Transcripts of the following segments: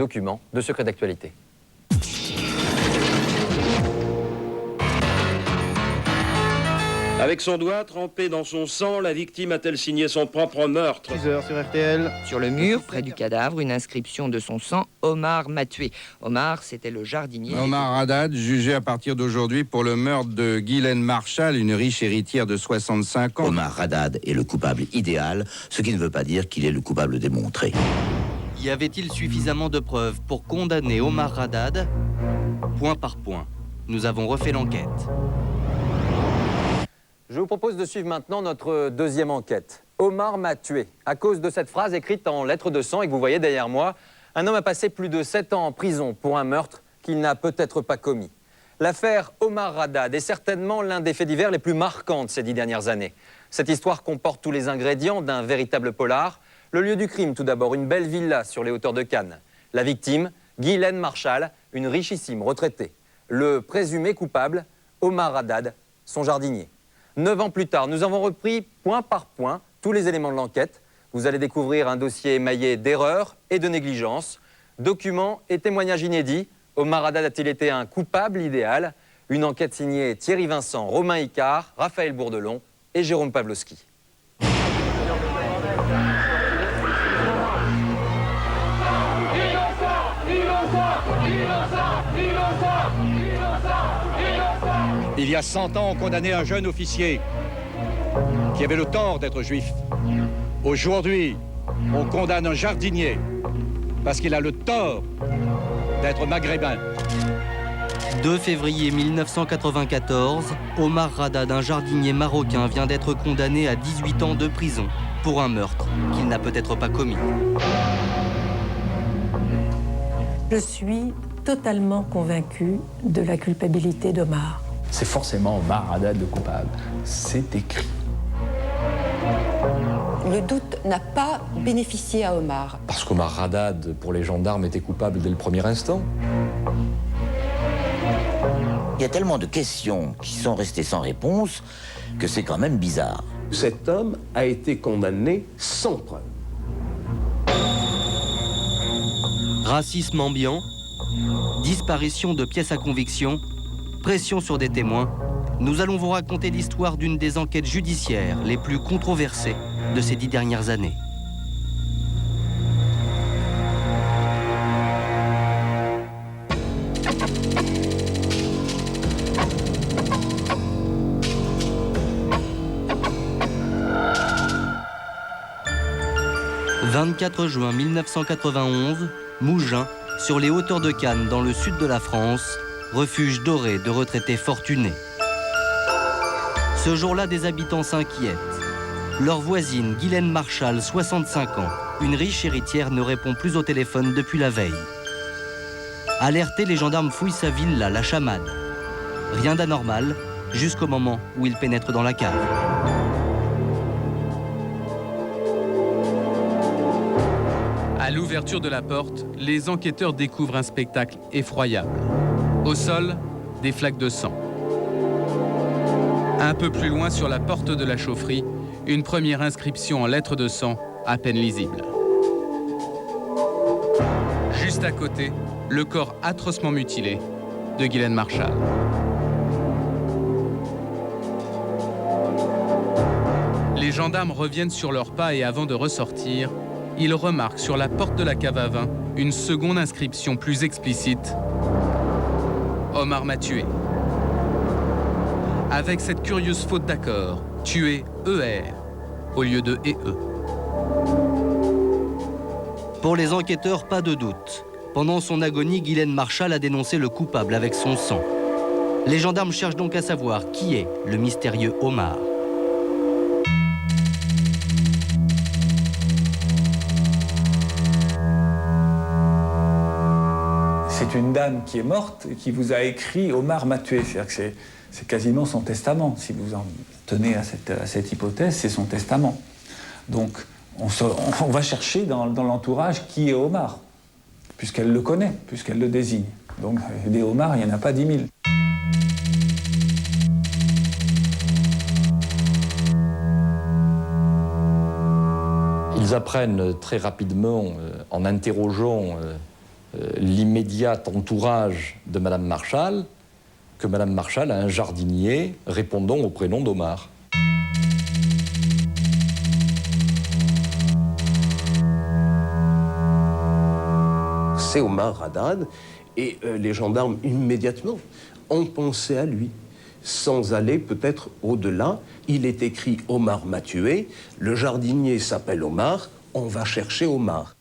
Document de secret d'actualité. Avec son doigt trempé dans son sang, la victime a-t-elle signé son propre meurtre? 6h sur RTL. Sur le mur, près du cadavre, une inscription de son sang, Omar m'a tué. Omar, c'était le jardinier. Omar Haddad, jugé à partir d'aujourd'hui pour le meurtre de Ghislaine Marchal, une riche héritière de 65 ans. Omar Haddad est le coupable idéal, ce qui ne veut pas dire qu'il est le coupable démontré. Y avait-il suffisamment de preuves pour condamner Omar Haddad? Point par point. Nous avons refait l'enquête. Je vous propose de suivre maintenant notre deuxième enquête. Omar m'a tué. À cause de cette phrase écrite en lettres de sang et que vous voyez derrière moi, un homme a passé plus de 7 ans en prison pour un meurtre qu'il n'a peut-être pas commis. L'affaire Omar Haddad est certainement l'un des faits divers les plus marquants de ces 10 dernières années. Cette histoire comporte tous les ingrédients d'un véritable polar. Le lieu du crime, tout d'abord, une belle villa sur les hauteurs de Cannes. La victime, Ghislaine Marchal, une richissime retraitée. Le présumé coupable, Omar Haddad, son jardinier. 9 ans plus tard, nous avons repris point par point tous les éléments de l'enquête. Vous allez découvrir un dossier émaillé d'erreurs et de négligences. Documents et témoignages inédits. Omar Haddad a-t-il été un coupable idéal? Une enquête signée Thierry Vincent, Romain Icard, Raphaël Bourdelon et Jérôme Pavlovski. Il y a 100 ans, on condamnait un jeune officier qui avait le tort d'être juif. Aujourd'hui, on condamne un jardinier parce qu'il a le tort d'être maghrébin. 2 février 1994, Omar Haddad, un jardinier marocain, vient d'être condamné à 18 ans de prison pour un meurtre qu'il n'a peut-être pas commis. Je suis totalement convaincue de la culpabilité d'Omar. C'est forcément Omar Haddad le coupable. C'est écrit. Le doute n'a pas bénéficié à Omar. Parce qu'Omar Haddad, pour les gendarmes, était coupable dès le premier instant. Il y a tellement de questions qui sont restées sans réponse que c'est quand même bizarre. Cet homme a été condamné sans preuve. Racisme ambiant, disparition de pièces à conviction, pression sur des témoins. Nous allons vous raconter l'histoire d'une des enquêtes judiciaires les plus controversées de ces 10 dernières années. « 24 juin 1991, Mougins, sur les hauteurs de Cannes, dans le sud de la France, refuge doré de retraités fortunés. Ce jour-là, des habitants s'inquiètent. Leur voisine, Ghislaine Marchal, 65 ans, une riche héritière, ne répond plus au téléphone depuis la veille. Alertés, les gendarmes fouillent sa villa, la Chamade. Rien d'anormal, jusqu'au moment où ils pénètrent dans la cave. À l'ouverture de la porte, les enquêteurs découvrent un spectacle effroyable. Au sol, des flaques de sang. Un peu plus loin, sur la porte de la chaufferie, une première inscription en lettres de sang à peine lisible. Juste à côté, le corps atrocement mutilé de Ghislaine Marchal. Les gendarmes reviennent sur leurs pas et avant de ressortir, ils remarquent sur la porte de la cave à vin une seconde inscription plus explicite. Omar m'a tué. Avec cette curieuse faute d'accord, tué ER au lieu de EE. Pour les enquêteurs, pas de doute. Pendant son agonie, Ghislaine Marchal a dénoncé le coupable avec son sang. Les gendarmes cherchent donc à savoir qui est le mystérieux Omar. C'est une dame qui est morte et qui vous a écrit « Omar m'a tué ». C'est-à-dire que c'est quasiment son testament. Si vous en tenez à cette hypothèse, c'est son testament. Donc, on va chercher dans l'entourage qui est Omar, puisqu'elle le connaît, puisqu'elle le désigne. Donc, des Omar, il n'y en a pas 10 000. Ils apprennent très rapidement, en interrogeant l'immédiat entourage de Madame Marchal que Madame Marchal a un jardinier répondant au prénom d'Omar. C'est Omar Haddad et les gendarmes immédiatement ont pensé à lui, sans aller peut-être au-delà. Il est écrit Omar m'a tué, le jardinier s'appelle Omar, on va chercher Omar.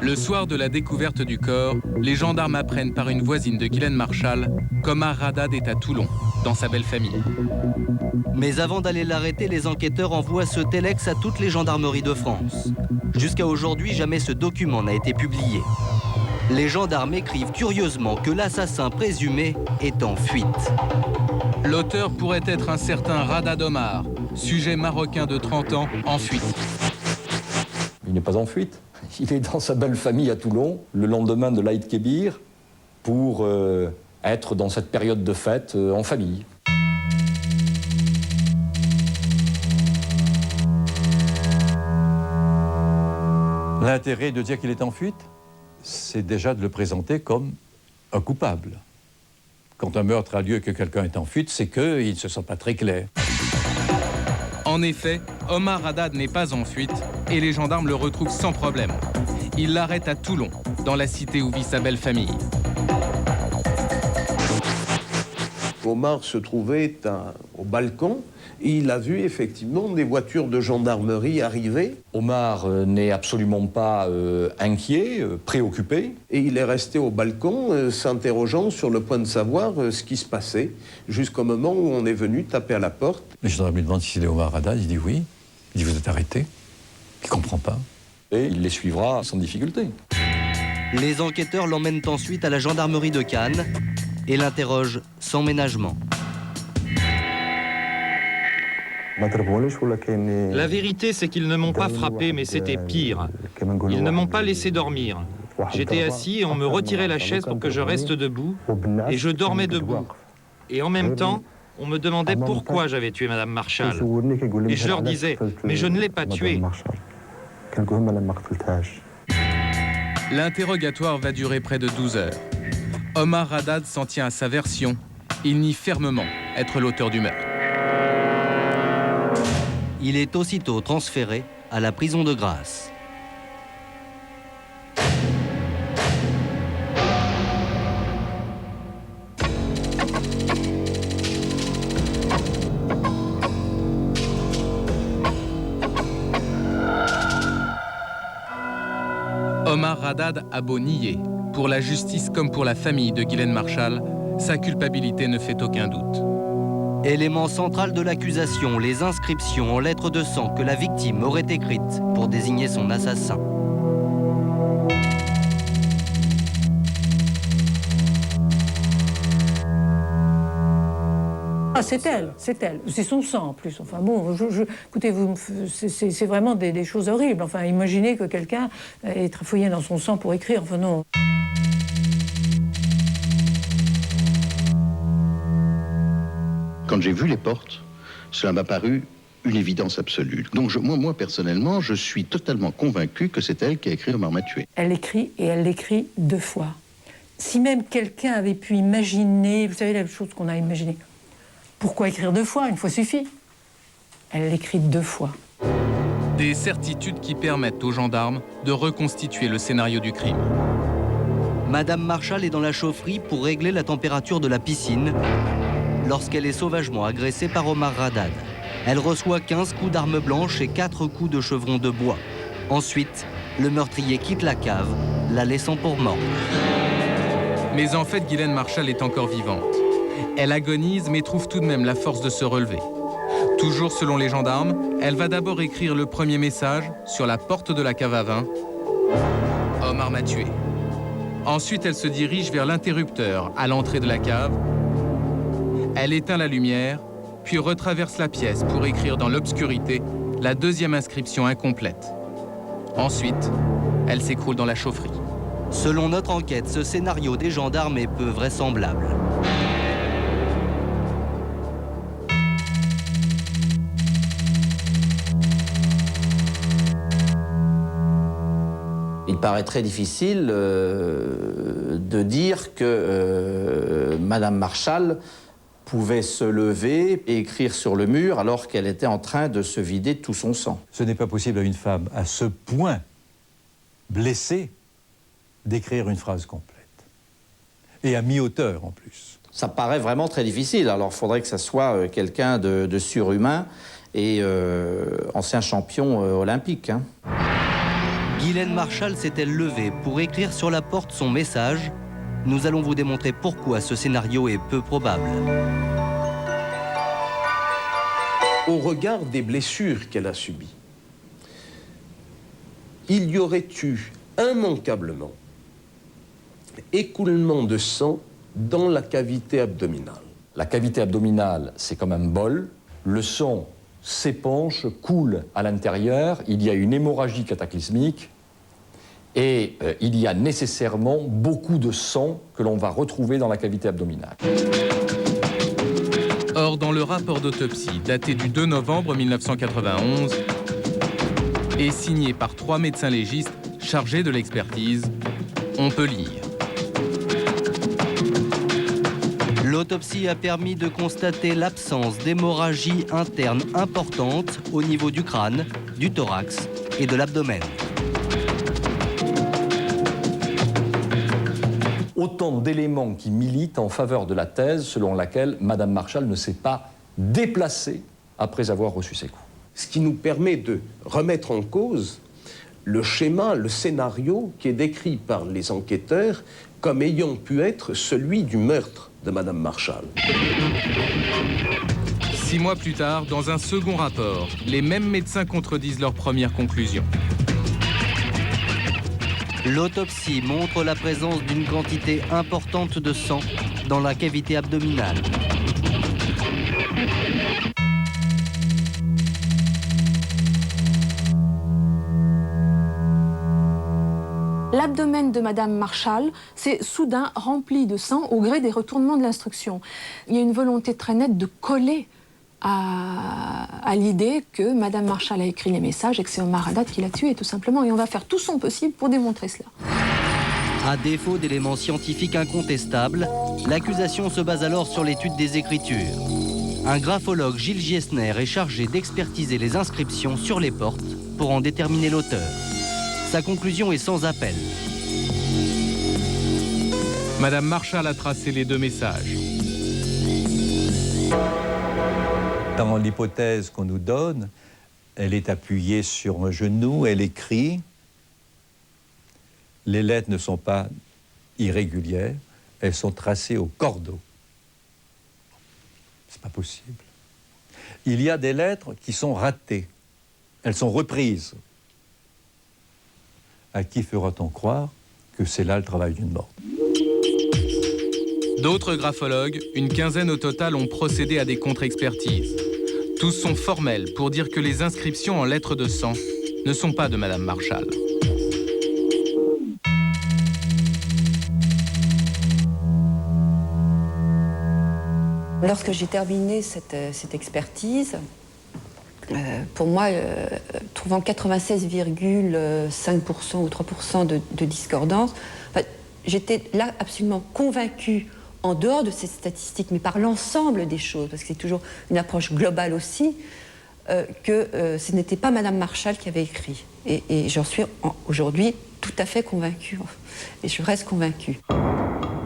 Le soir de la découverte du corps, les gendarmes apprennent par une voisine de Guylaine Marchal qu'Omar Haddad est à Toulon, dans sa belle famille. Mais avant d'aller l'arrêter, les enquêteurs envoient ce téléx à toutes les gendarmeries de France. Jusqu'à aujourd'hui, jamais ce document n'a été publié. Les gendarmes écrivent curieusement que l'assassin présumé est en fuite. L'auteur pourrait être un certain Haddad Omar, sujet marocain de 30 ans, en fuite. Il n'est pas en fuite. Il est dans sa belle famille à Toulon, le lendemain de l'Aïd Kébir, pour être dans cette période de fête en famille. L'intérêt de dire qu'il est en fuite, c'est déjà de le présenter comme un coupable. Quand un meurtre a lieu et que quelqu'un est en fuite, c'est qu'il ne se sent pas très clair. En effet, Omar Haddad n'est pas en fuite et les gendarmes le retrouvent sans problème. Ils l'arrêtent à Toulon, dans la cité où vit sa belle famille. Omar se trouvait au balcon et il a vu effectivement des voitures de gendarmerie arriver. Omar n'est absolument pas inquiet, préoccupé. Et il est resté au balcon s'interrogeant sur le point de savoir ce qui se passait, jusqu'au moment où on est venu taper à la porte. Les gendarmes lui demandent si c'est Omar Haddad, il dit oui. Il dit vous êtes arrêté. Il ne comprend pas. Et il les suivra sans difficulté. Les enquêteurs l'emmènent ensuite à la gendarmerie de Cannes et l'interrogent sans ménagement. La vérité, c'est qu'ils ne m'ont pas frappé, mais c'était pire. Ils ne m'ont pas laissé dormir. J'étais assis et on me retirait la chaise pour que je reste debout, et je dormais debout. Et en même temps, on me demandait pourquoi j'avais tué Madame Marchal. Et je leur disais, mais je ne l'ai pas tuée. L'interrogatoire va durer près de 12 heures. Omar Haddad s'en tient à sa version. Il nie fermement être l'auteur du meurtre. Il est aussitôt transféré à la prison de Grasse. Omar Haddad a beau nier, pour la justice comme pour la famille de Guylaine Marchal, sa culpabilité ne fait aucun doute. Élément central de l'accusation, les inscriptions en lettres de sang que la victime aurait écrites pour désigner son assassin. Ah, c'est elle. C'est son sang en plus. Enfin bon, écoutez, c'est vraiment des choses horribles. Enfin, imaginez que quelqu'un ait trafouillé dans son sang pour écrire. Enfin non. Quand j'ai vu les portes, cela m'a paru une évidence absolue. Donc moi, personnellement, je suis totalement convaincu que c'est elle qui a écrit Omar m'a tué. Elle l'écrit et elle l'écrit 2 fois. Si même quelqu'un avait pu imaginer, vous savez la chose qu'on a imaginée, pourquoi écrire 2 fois? Une fois suffit. Elle l'écrit 2 fois. Des certitudes qui permettent aux gendarmes de reconstituer le scénario du crime. Madame Marchal est dans la chaufferie pour régler la température de la piscine lorsqu'elle est sauvagement agressée par Omar Haddad. Elle reçoit 15 coups d'arme blanche et 4 coups de chevron de bois. Ensuite, le meurtrier quitte la cave, la laissant pour morte. Mais en fait, Guylaine Marchal est encore vivante. Elle agonise mais trouve tout de même la force de se relever. Toujours selon les gendarmes, elle va d'abord écrire le premier message sur la porte de la cave à vin. Omar m'a tué. Ensuite, elle se dirige vers l'interrupteur à l'entrée de la cave. Elle éteint la lumière, puis retraverse la pièce pour écrire dans l'obscurité la 2e inscription incomplète. Ensuite, elle s'écroule dans la chaufferie. Selon notre enquête, ce scénario des gendarmes est peu vraisemblable. paraît très difficile de dire que Madame Marchal pouvait se lever et écrire sur le mur alors qu'elle était en train de se vider de tout son sang. Ce n'est pas possible à une femme à ce point blessée d'écrire une phrase complète. Et à mi-hauteur en plus. Ça paraît vraiment très difficile, alors il faudrait que ça soit quelqu'un de surhumain et ancien champion olympique. Hein. Guylaine Marchal s'est-elle levée pour écrire sur la porte son message? Nous allons vous démontrer pourquoi ce scénario est peu probable. Au regard des blessures qu'elle a subies, il y aurait eu immanquablement écoulement de sang dans la cavité abdominale. La cavité abdominale, c'est comme un bol. Le sang s'épanche, coule à l'intérieur. Il y a une hémorragie cataclysmique. Et il y a nécessairement beaucoup de sang que l'on va retrouver dans la cavité abdominale. Or, dans le rapport d'autopsie daté du 2 novembre 1991 et signé par 3 médecins légistes chargés de l'expertise, on peut lire. L'autopsie a permis de constater l'absence d'hémorragie interne importante au niveau du crâne, du thorax et de l'abdomen. Autant d'éléments qui militent en faveur de la thèse selon laquelle Madame Marchal ne s'est pas déplacée après avoir reçu ses coups. Ce qui nous permet de remettre en cause le schéma, le scénario qui est décrit par les enquêteurs comme ayant pu être celui du meurtre de Madame Marchal. 6 mois plus tard, dans un second rapport, les mêmes médecins contredisent leurs premières conclusions. L'autopsie montre la présence d'une quantité importante de sang dans la cavité abdominale. L'abdomen de Madame Marchal s'est soudain rempli de sang au gré des retournements de l'instruction. Il y a une volonté très nette de coller à l'idée que Madame Marchal a écrit les messages et que c'est Omar Haddad qui l'a tué, tout simplement. Et on va faire tout son possible pour démontrer cela. À défaut d'éléments scientifiques incontestables, l'accusation se base alors sur l'étude des écritures. Un graphologue, Gilles Giesner, est chargé d'expertiser les inscriptions sur les portes pour en déterminer l'auteur. Sa conclusion est sans appel. Madame Marchal a tracé les 2 messages. Dans l'hypothèse qu'on nous donne, elle est appuyée sur un genou, elle écrit. Les lettres ne sont pas irrégulières, elles sont tracées au cordeau. C'est pas possible. Il y a des lettres qui sont ratées, elles sont reprises. À qui fera-t-on croire que c'est là le travail d'une morte? D'autres graphologues, une quinzaine au total, ont procédé à des contre-expertises. Tous sont formels pour dire que les inscriptions en lettres de sang ne sont pas de Madame Marchal. Lorsque j'ai terminé cette expertise, pour moi, trouvant 96,5% ou 3% de discordance, j'étais là absolument convaincue, en dehors de ces statistiques, mais par l'ensemble des choses, parce que c'est toujours une approche globale aussi, que ce n'était pas Madame Marchal qui avait écrit. Et j'en suis aujourd'hui tout à fait convaincue. Et je reste convaincue.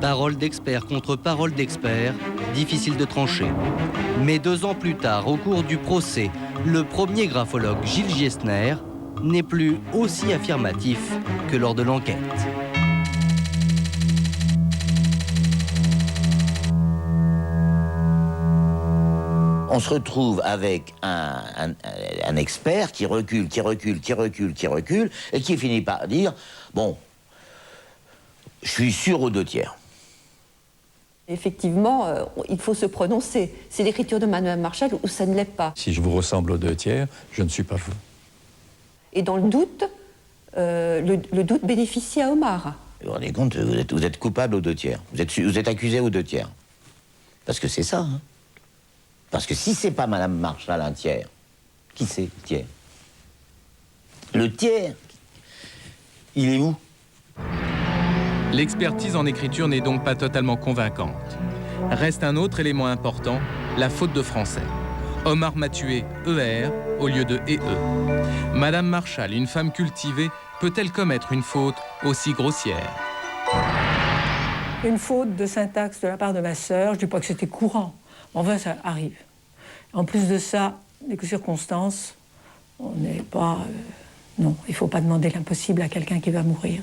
Parole d'expert contre parole d'expert, difficile de trancher. Mais 2 ans plus tard, au cours du procès, le premier graphologue, Gilles Giesner, n'est plus aussi affirmatif que lors de l'enquête. On se retrouve avec un expert qui recule, et qui finit par dire « Bon, je suis sûr aux 2 tiers ». Effectivement, il faut se prononcer. C'est l'écriture de Madame Marchal ou ça ne l'est pas. Si je vous ressemble aux 2 tiers, je ne suis pas vous. Et dans le doute, le doute bénéficie à Omar. Vous vous rendez compte, vous êtes coupable aux 2 tiers. Vous êtes accusé aux 2 tiers. Parce que c'est ça, hein. Parce que si c'est pas Madame Marchal un tiers, qui c'est le tiers? Le tiers, il est où? L'expertise en écriture n'est donc pas totalement convaincante. Reste un autre élément important, la faute de français. Omar Mathué, ER, au lieu de EE. Madame Marchal, une femme cultivée, peut-elle commettre une faute aussi grossière? Une faute de syntaxe de la part de ma sœur, je ne dis pas que c'était courant. Enfin, ça arrive. En plus de ça, les circonstances, on n'est pas... non, il ne faut pas demander l'impossible à quelqu'un qui va mourir.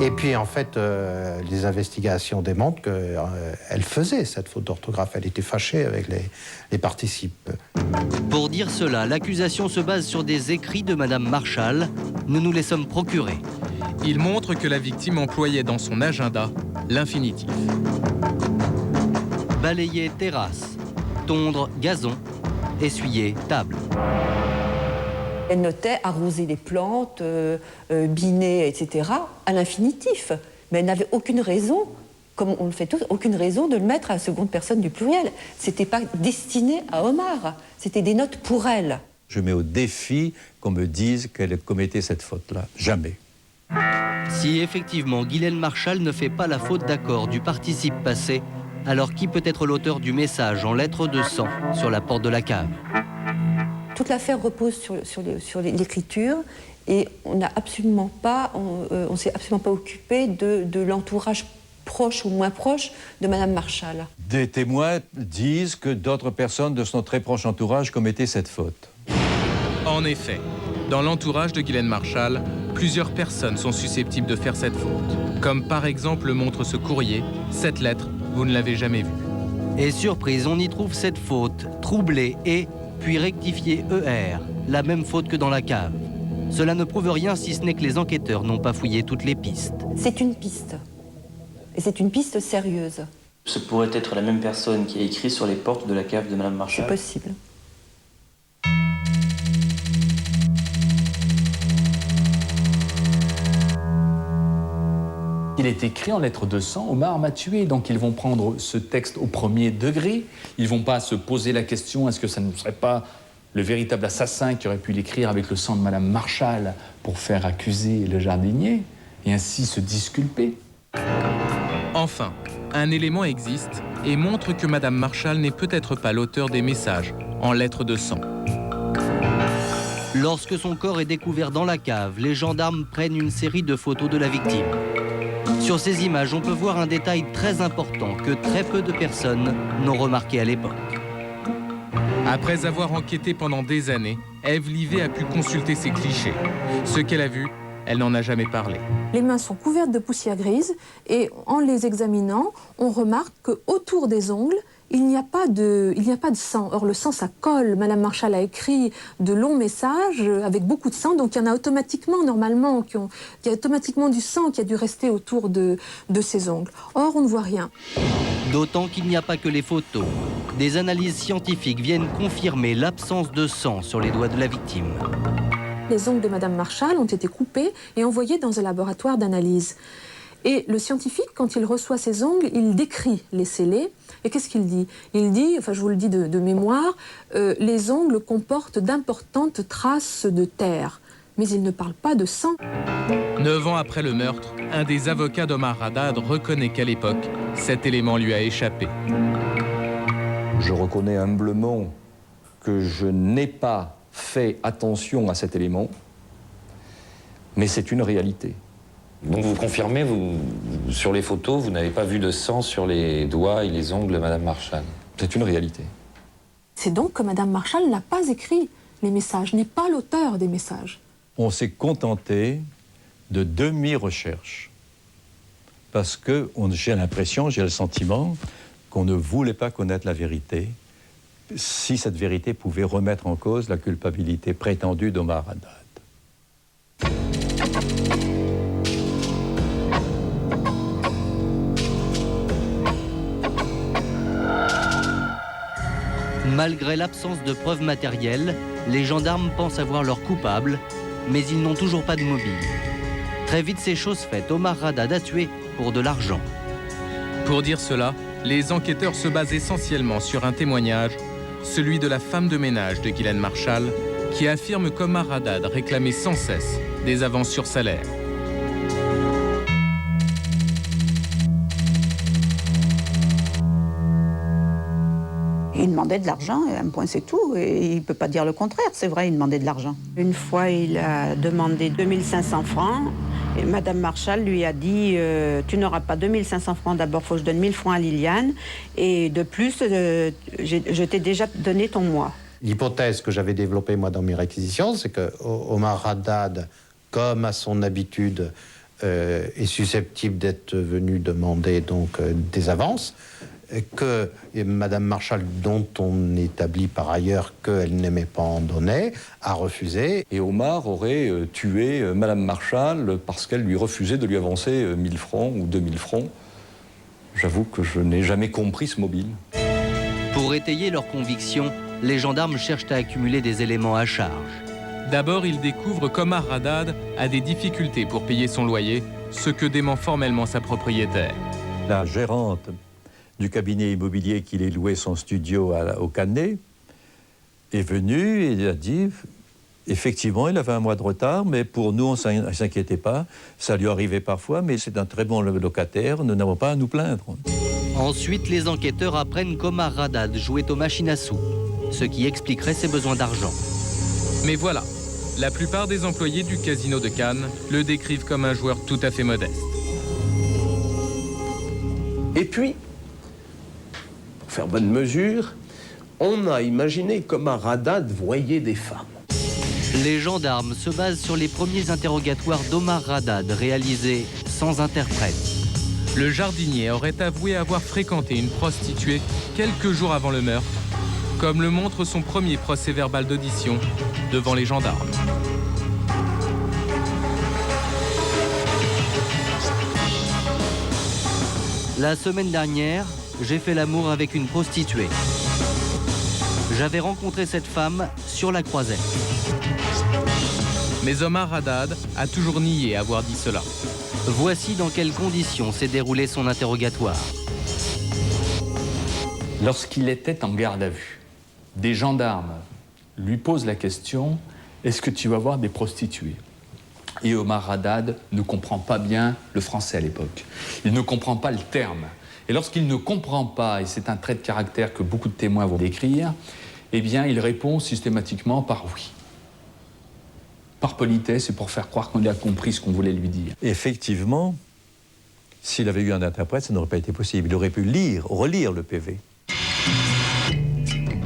Et puis en fait, les investigations démontrent qu'elle faisait cette faute d'orthographe. Elle était fâchée avec les participes. Pour dire cela, l'accusation se base sur des écrits de Madame Marchal. Nous nous les sommes procurés. Il montre que la victime employait dans son agenda l'infinitif. Balayer terrasse, tondre gazon, essuyer table. Elle notait arroser les plantes, biner, etc. à l'infinitif. Mais elle n'avait aucune raison, comme on le fait tous, aucune raison de le mettre à la seconde personne du pluriel. C'était pas destiné à Omar, c'était des notes pour elle. Je mets au défi qu'on me dise qu'elle commettait cette faute-là. Jamais. Si effectivement Guylaine Marchal ne fait pas la faute d'accord du participe passé, alors qui peut être l'auteur du message en lettres de sang sur la porte de la cave? Toute l'affaire repose sur l'écriture et on n'a absolument pas, on s'est absolument pas occupé de l'entourage proche ou moins proche de Madame Marchal. Des témoins disent que d'autres personnes de son très proche entourage commettaient cette faute. En effet, dans l'entourage de Guylaine Marchal, plusieurs personnes sont susceptibles de faire cette faute. Comme par exemple le montre ce courrier, cette lettre, vous ne l'avez jamais vue. Et surprise, on y trouve cette faute, troublée et, puis rectifiée ER, la même faute que dans la cave. Cela ne prouve rien si ce n'est que les enquêteurs n'ont pas fouillé toutes les pistes. C'est une piste. Et c'est une piste sérieuse. Ce pourrait être la même personne qui a écrit sur les portes de la cave de Madame Marchal. C'est possible. Il est écrit en lettres de sang, Omar m'a tué. Donc ils vont prendre ce texte au premier degré. Ils ne vont pas se poser la question, est-ce que ça ne serait pas le véritable assassin qui aurait pu l'écrire avec le sang de Madame Marchal pour faire accuser le jardinier et ainsi se disculper? Enfin, un élément existe et montre que Madame Marchal n'est peut-être pas l'auteur des messages en lettres de sang. Lorsque son corps est découvert dans la cave, les gendarmes prennent une série de photos de la victime. Sur ces images, on peut voir un détail très important que très peu de personnes n'ont remarqué à l'époque. Après avoir enquêté pendant des années, Ève Livet a pu consulter ses clichés. Ce qu'elle a vu, elle n'en a jamais parlé. Les mains sont couvertes de poussière grise et en les examinant, on remarque qu'autour des ongles, il n'y a pas de sang. Or, le sang, ça colle. Madame Marchal a écrit de longs messages avec beaucoup de sang, donc il y en a automatiquement, normalement, il y a automatiquement du sang qui a dû rester autour de ses ongles. Or, on ne voit rien. D'autant qu'il n'y a pas que les photos. Des analyses scientifiques viennent confirmer l'absence de sang sur les doigts de la victime. Les ongles de Madame Marchal ont été coupés et envoyés dans un laboratoire d'analyse. Et le scientifique, quand il reçoit ces ongles, il décrit les scellés. Et qu'est-ce qu'il dit? Il dit, enfin je vous le dis de mémoire, les ongles comportent d'importantes traces de terre. Mais il ne parle pas de sang. 9 ans après le meurtre, un des avocats d'Omar Haddad reconnaît qu'à l'époque, cet élément lui a échappé. Je reconnais humblement que je n'ai pas fait attention à cet élément, mais c'est une réalité. Donc vous confirmez, sur les photos, vous n'avez pas vu de sang sur les doigts et les ongles de Madame Marchal? C'est une réalité. C'est donc que Madame Marchal n'a pas écrit les messages, n'est pas l'auteur des messages. On s'est contenté de demi-recherche. Parce que j'ai l'impression, j'ai le sentiment qu'on ne voulait pas connaître la vérité, si cette vérité pouvait remettre en cause la culpabilité prétendue d'Omar Haddad. Malgré l'absence de preuves matérielles, les gendarmes pensent avoir leur coupable, mais ils n'ont toujours pas de mobile. Très vite, c'est chose faite. Omar Haddad a tué pour de l'argent. Pour dire cela, les enquêteurs se basent essentiellement sur un témoignage, celui de la femme de ménage de Guylaine Marchal, qui affirme qu'Omar Haddad réclamait sans cesse des avances sur salaire. Il demandait de l'argent, un point c'est tout, et il ne peut pas dire le contraire, c'est vrai, il demandait de l'argent. Une fois, il a demandé 2500 francs, et Madame Marchal lui a dit tu n'auras pas 2500 francs, d'abord il faut que je donne 1000 francs à Liliane, et de plus, je t'ai déjà donné ton mois. L'hypothèse que j'avais développée, moi, dans mes réquisitions, c'est que Omar Haddad, comme à son habitude, est susceptible d'être venu demander donc des avances, que Madame Marchal, dont on établit par ailleurs qu'elle n'aimait pas en donner, a refusé. Et Omar aurait tué Madame Marchal parce qu'elle lui refusait de lui avancer 1000 francs ou 2000 francs. J'avoue que je n'ai jamais compris ce mobile. Pour étayer leurs convictions, les gendarmes cherchent à accumuler des éléments à charge. D'abord, ils découvrent qu'Omar Haddad a des difficultés pour payer son loyer, ce que dément formellement sa propriétaire. La gérante du cabinet immobilier qui lui louait son studio au Canet est venue et a dit effectivement, il avait un mois de retard, mais pour nous, on ne s'inquiétait pas. Ça lui arrivait parfois, mais c'est un très bon locataire, nous n'avons pas à nous plaindre. Ensuite, les enquêteurs apprennent qu'Omar Haddad jouait aux machines à sous, ce qui expliquerait ses besoins d'argent. Mais voilà, la plupart des employés du casino de Cannes le décrivent comme un joueur tout à fait modeste. Et puis, pour faire bonne mesure, on a imaginé qu'Omar Haddad voyait des femmes. Les gendarmes se basent sur les premiers interrogatoires d'Omar Haddad réalisés sans interprète. Le jardinier aurait avoué avoir fréquenté une prostituée quelques jours avant le meurtre, comme le montre son premier procès-verbal d'audition devant les gendarmes. La semaine dernière, j'ai fait l'amour avec une prostituée. J'avais rencontré cette femme sur la Croisette. Mais Omar Haddad a toujours nié avoir dit cela. Voici dans quelles conditions s'est déroulé son interrogatoire. Lorsqu'il était en garde à vue, des gendarmes lui posent la question « Est-ce que tu vas voir des prostituées ?» Et Omar Haddad ne comprend pas bien le français à l'époque. Il ne comprend pas le terme. Et lorsqu'il ne comprend pas, et c'est un trait de caractère que beaucoup de témoins vont décrire, eh bien, il répond systématiquement par oui. Par politesse et pour faire croire qu'on a compris ce qu'on voulait lui dire. Effectivement, s'il avait eu un interprète, ça n'aurait pas été possible. Il aurait pu relire le PV.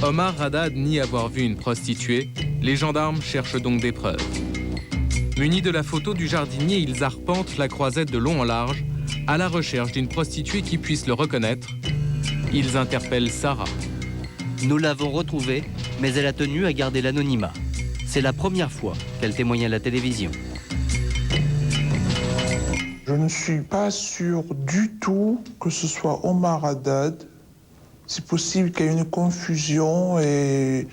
Omar Haddad nie avoir vu une prostituée. Les gendarmes cherchent donc des preuves. Munis de la photo du jardinier, ils arpentent la Croisette de long en large à la recherche d'une prostituée qui puisse le reconnaître. Ils interpellent Sarah. Nous l'avons retrouvée, mais elle a tenu à garder l'anonymat. C'est la première fois qu'elle témoigne à la télévision. Je ne suis pas sûr du tout que ce soit Omar Haddad. C'est possible qu'il y ait une confusion et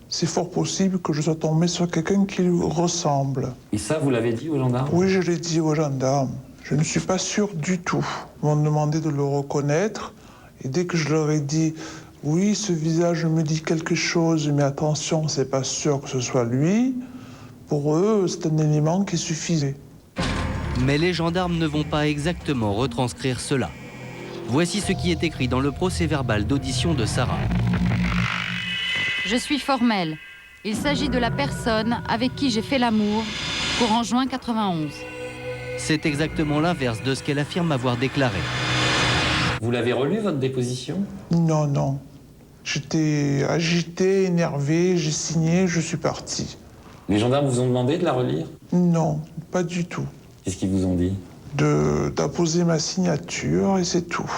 c'est fort possible que je sois tombé sur quelqu'un qui lui ressemble. Et ça, vous l'avez dit aux gendarmes? Oui, je l'ai dit aux gendarmes. Je ne suis pas sûr du tout. Ils m'ont demandé de le reconnaître et dès que je leur ai dit « Oui, ce visage me dit quelque chose, mais attention, c'est pas sûr que ce soit lui », pour eux, c'est un élément qui suffisait. Mais les gendarmes ne vont pas exactement retranscrire cela. Voici ce qui est écrit dans le procès-verbal d'audition de Sarah. Je suis formelle. Il s'agit de la personne avec qui j'ai fait l'amour courant juin 91. C'est exactement l'inverse de ce qu'elle affirme avoir déclaré. Vous l'avez relu, votre déposition? Non, non. J'étais agité, énervé, j'ai signé, je suis parti. Les gendarmes vous ont demandé de la relire? Non, pas du tout. Qu'est-ce qu'ils vous ont dit? D'apposer ma signature et c'est tout.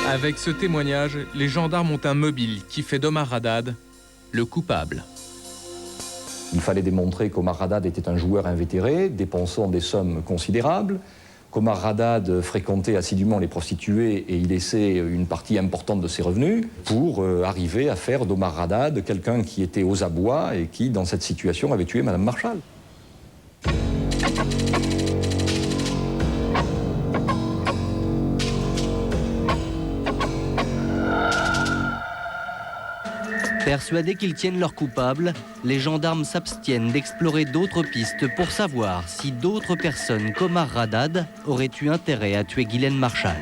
Avec ce témoignage, les gendarmes ont un mobile qui fait d'Omar Haddad le coupable. Il fallait démontrer qu'Omar Haddad était un joueur invétéré, dépensant des sommes considérables, qu'Omar Haddad fréquentait assidûment les prostituées et y laissait une partie importante de ses revenus pour arriver à faire d'Omar Haddad quelqu'un qui était aux abois et qui, dans cette situation, avait tué Madame Marchal. Persuadés qu'ils tiennent leur coupable, les gendarmes s'abstiennent d'explorer d'autres pistes pour savoir si d'autres personnes qu'Omar Haddad auraient eu intérêt à tuer Ghislaine Marchal.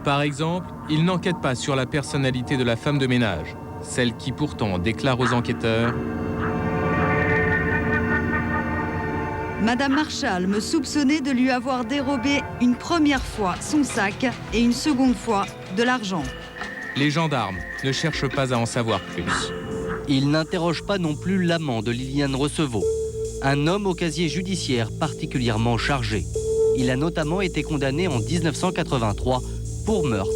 Par exemple, ils n'enquêtent pas sur la personnalité de la femme de ménage, celle qui pourtant déclare aux enquêteurs « Madame Marchal me soupçonnait de lui avoir dérobé une première fois son sac et une seconde fois de l'argent. » Les gendarmes ne cherchent pas à en savoir plus. Ils n'interrogent pas non plus l'amant de Liliane Recevaux, un homme au casier judiciaire particulièrement chargé. Il a notamment été condamné en 1983 pour meurtre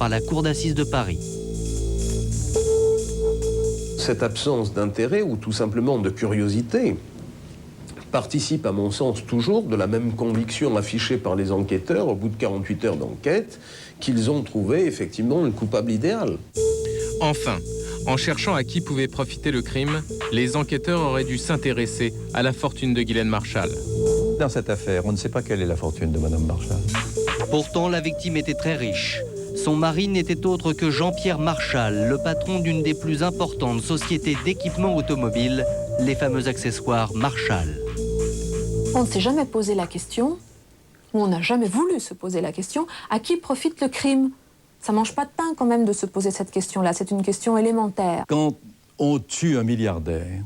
par la cour d'assises de Paris. Cette absence d'intérêt ou tout simplement de curiosité participe à mon sens toujours de la même conviction affichée par les enquêteurs au bout de 48 heures d'enquête qu'ils ont trouvé effectivement le coupable idéal. Enfin, en cherchant à qui pouvait profiter le crime, les enquêteurs auraient dû s'intéresser à la fortune de Ghislaine Marchal. Dans cette affaire, on ne sait pas quelle est la fortune de Madame Marchal. Pourtant, la victime était très riche. Son mari n'était autre que Jean-Pierre Marchal, le patron d'une des plus importantes sociétés d'équipement automobile, les fameux accessoires Marchal. On ne s'est jamais posé la question, ou on n'a jamais voulu se poser la question, à qui profite le crime? Ça mange pas de pain quand même de se poser cette question-là, c'est une question élémentaire. Quand on tue un milliardaire,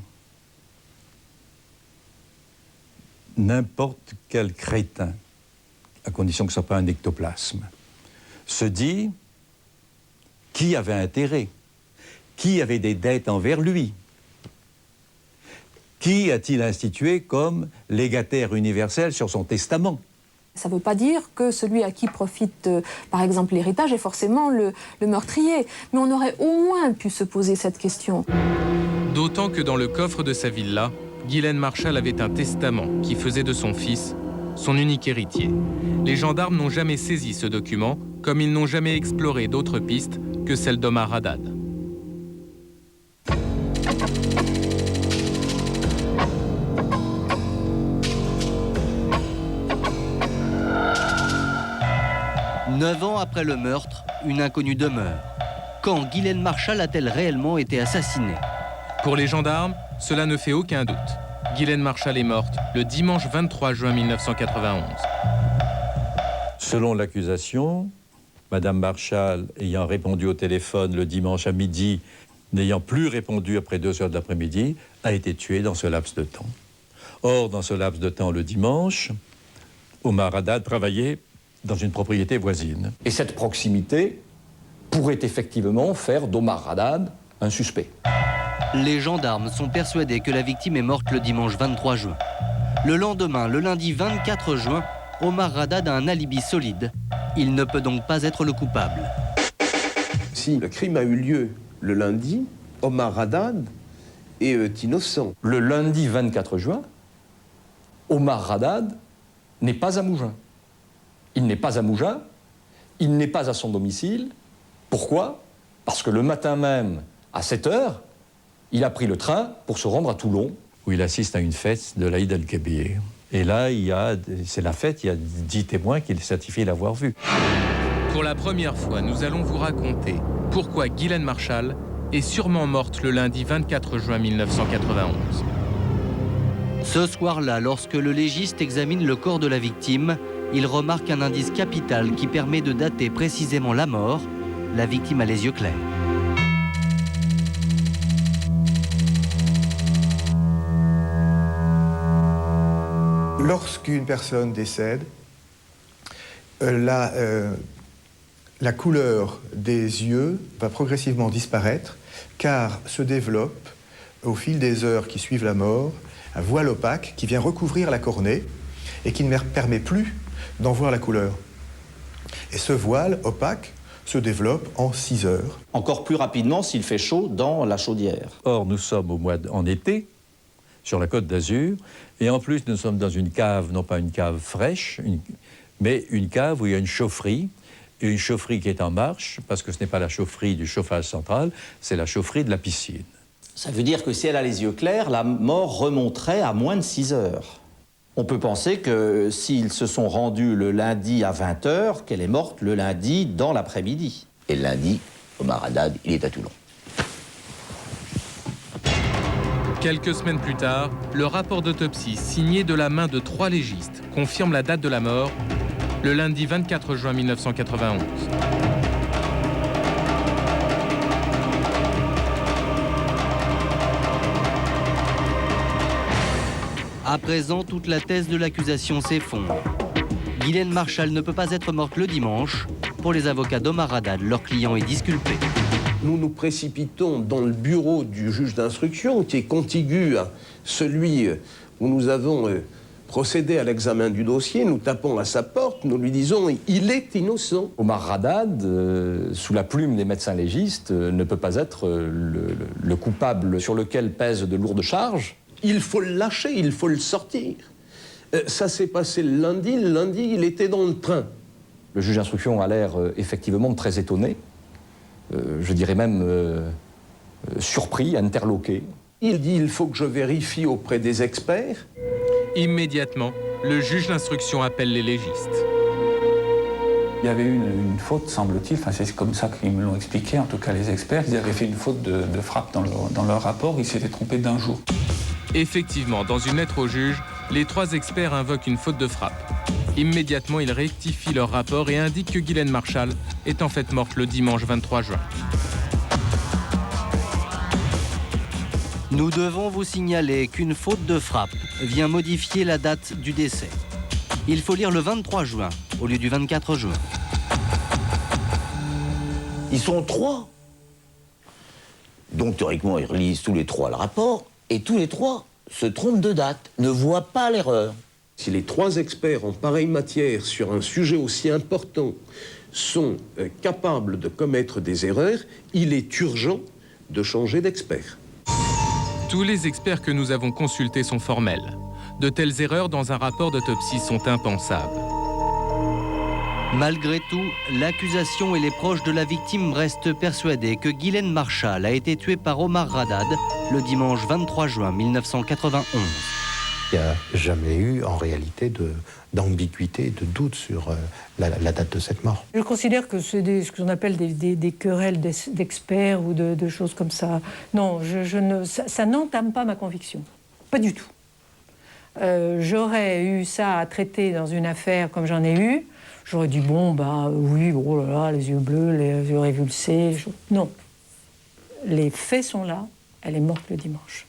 n'importe quel crétin, à condition que ce ne soit pas un ectoplasme, se dit qui avait intérêt, qui avait des dettes envers lui, qui a-t-il institué comme légataire universel sur son testament. Ça ne veut pas dire que celui à qui profite, par exemple, l'héritage est forcément le meurtrier. Mais on aurait au moins pu se poser cette question. D'autant que dans le coffre de sa villa, Ghislaine Marchal avait un testament qui faisait de son fils son unique héritier. Les gendarmes n'ont jamais saisi ce document, comme ils n'ont jamais exploré d'autres pistes que celle d'Omar Haddad. Neuf ans après le meurtre, une inconnue demeure. Quand Ghislaine Marchal a-t-elle réellement été assassinée? Pour les gendarmes, cela ne fait aucun doute. Ghislaine Marchal est morte le dimanche 23 juin 1991. Selon l'accusation, Madame Marchal, ayant répondu au téléphone le dimanche à midi, n'ayant plus répondu après 2 heures de l'après-midi, a été tuée dans ce laps de temps. Or, dans ce laps de temps, le dimanche, Omar Haddad travaillait dans une propriété voisine. Et cette proximité pourrait effectivement faire d'Omar Haddad un suspect. Les gendarmes sont persuadés que la victime est morte le dimanche 23 juin. Le lendemain, le lundi 24 juin, Omar Haddad a un alibi solide. Il ne peut donc pas être le coupable. Si le crime a eu lieu le lundi, Omar Haddad est innocent. Le lundi 24 juin, Omar Haddad n'est pas à Mougins. Il n'est pas à Mougins, il n'est pas à son domicile. Pourquoi? Parce que le matin même, à 7 heures, il a pris le train pour se rendre à Toulon. Où il assiste à une fête de l'Aïd el-Kébir. Et là, c'est la fête, il y a 10 témoins qui certifient l'avoir vu. Pour la première fois, nous allons vous raconter pourquoi Ghislaine Marchal est sûrement morte le lundi 24 juin 1991. Ce soir-là, lorsque le légiste examine le corps de la victime, il remarque un indice capital qui permet de dater précisément la mort. La victime a les yeux clairs. Lorsqu'une personne décède, la couleur des yeux va progressivement disparaître, car se développe, au fil des heures qui suivent la mort, un voile opaque qui vient recouvrir la cornée et qui ne permet plus d'en voir la couleur. Et ce voile opaque se développe en 6 heures. Encore plus rapidement s'il fait chaud dans la chaudière. Or, nous sommes en été, sur la Côte d'Azur, et en plus, nous sommes dans une cave, non pas une cave fraîche, mais une cave où il y a une chaufferie, et une chaufferie qui est en marche, parce que ce n'est pas la chaufferie du chauffage central, c'est la chaufferie de la piscine. Ça veut dire que si elle a les yeux clairs, la mort remonterait à moins de 6 heures. On peut penser que s'ils se sont rendus le lundi à 20 heures, qu'elle est morte le lundi dans l'après-midi. Et le lundi, Omar Haddad, il est à Toulon. Quelques semaines plus tard, le rapport d'autopsie signé de la main de 3 légistes confirme la date de la mort, le lundi 24 juin 1991. À présent, toute la thèse de l'accusation s'effondre. Guylaine Marchal ne peut pas être morte le dimanche. Pour les avocats d'Omar Haddad, leur client est disculpé. Nous nous précipitons dans le bureau du juge d'instruction, qui est contigu à celui où nous avons procédé à l'examen du dossier. Nous tapons à sa porte, nous lui disons « il est innocent ». Omar Haddad, sous la plume des médecins légistes, ne peut pas être le coupable sur lequel pèsent de lourdes charges. Il faut le lâcher, il faut le sortir. Ça s'est passé le lundi, il était dans le train. Le juge d'instruction a l'air effectivement très étonné, je dirais même surpris, interloqué. Il dit « il faut que je vérifie auprès des experts ». Immédiatement, le juge d'instruction appelle les légistes. Il y avait eu une faute, semble-t-il, enfin, c'est comme ça qu'ils me l'ont expliqué, en tout cas les experts, ils avaient fait une faute de frappe dans leur rapport, ils s'étaient trompés d'un jour. Effectivement, dans une lettre au juge, les 3 experts invoquent une faute de frappe. Immédiatement, ils rectifient leur rapport et indiquent que Guylaine Marchal est en fait morte le dimanche 23 juin. Nous devons vous signaler qu'une faute de frappe vient modifier la date du décès. Il faut lire le 23 juin au lieu du 24 juin. Ils sont 3. Donc théoriquement, ils relisent tous les 3 le rapport, et tous les 3 se trompent de date, ne voient pas l'erreur. Si les 3 experts en pareille matière sur un sujet aussi important sont capables de commettre des erreurs, il est urgent de changer d'expert. Tous les experts que nous avons consultés sont formels. De telles erreurs dans un rapport d'autopsie sont impensables. Malgré tout, l'accusation et les proches de la victime restent persuadés que Guylaine Marchal a été tuée par Omar Haddad le dimanche 23 juin 1991. Il n'y a jamais eu, en réalité, d'ambiguïté, de doute sur la date de cette mort. Je considère que c'est ce qu'on appelle des querelles d'experts ou de choses comme ça. Non, ça n'entame pas ma conviction. Pas du tout. J'aurais eu ça à traiter dans une affaire comme j'en ai eu. J'aurais dit, bon, bah oui, oh là là, les yeux bleus, les yeux révulsés. Non. Les faits sont là. Elle est morte le dimanche.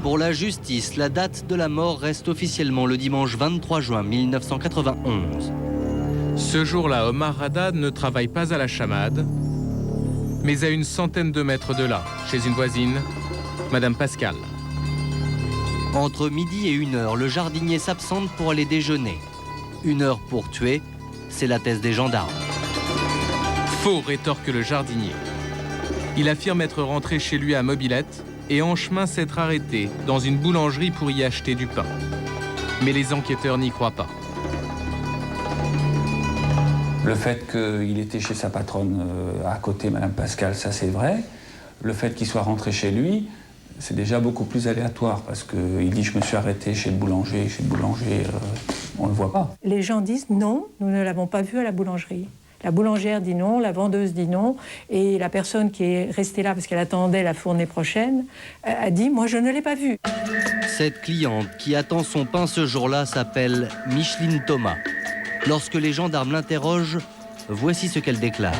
Pour la justice, la date de la mort reste officiellement le dimanche 23 juin 1991. Ce jour-là, Omar Haddad ne travaille pas à la chamade, mais à une centaine de mètres de là, chez une voisine, Madame Pascal. Entre midi et 1h, le jardinier s'absente pour aller déjeuner. 1 heure pour tuer, c'est la thèse des gendarmes. Faux, rétorque le jardinier. Il affirme être rentré chez lui à Mobilette et en chemin s'être arrêté dans une boulangerie pour y acheter du pain. Mais les enquêteurs n'y croient pas. Le fait qu'il était chez sa patronne à côté, Madame Pascal, ça c'est vrai. Le fait qu'il soit rentré chez lui, c'est déjà beaucoup plus aléatoire parce qu'il dit « je me suis arrêté chez le boulanger », on ne le voit pas. Les gens disent « non, nous ne l'avons pas vu à la boulangerie ». La boulangère dit non, la vendeuse dit non, et la personne qui est restée là parce qu'elle attendait la fournée prochaine a dit « moi je ne l'ai pas vu ». Cette cliente qui attend son pain ce jour-là s'appelle Micheline Thomas. Lorsque les gendarmes l'interrogent, voici ce qu'elle déclare.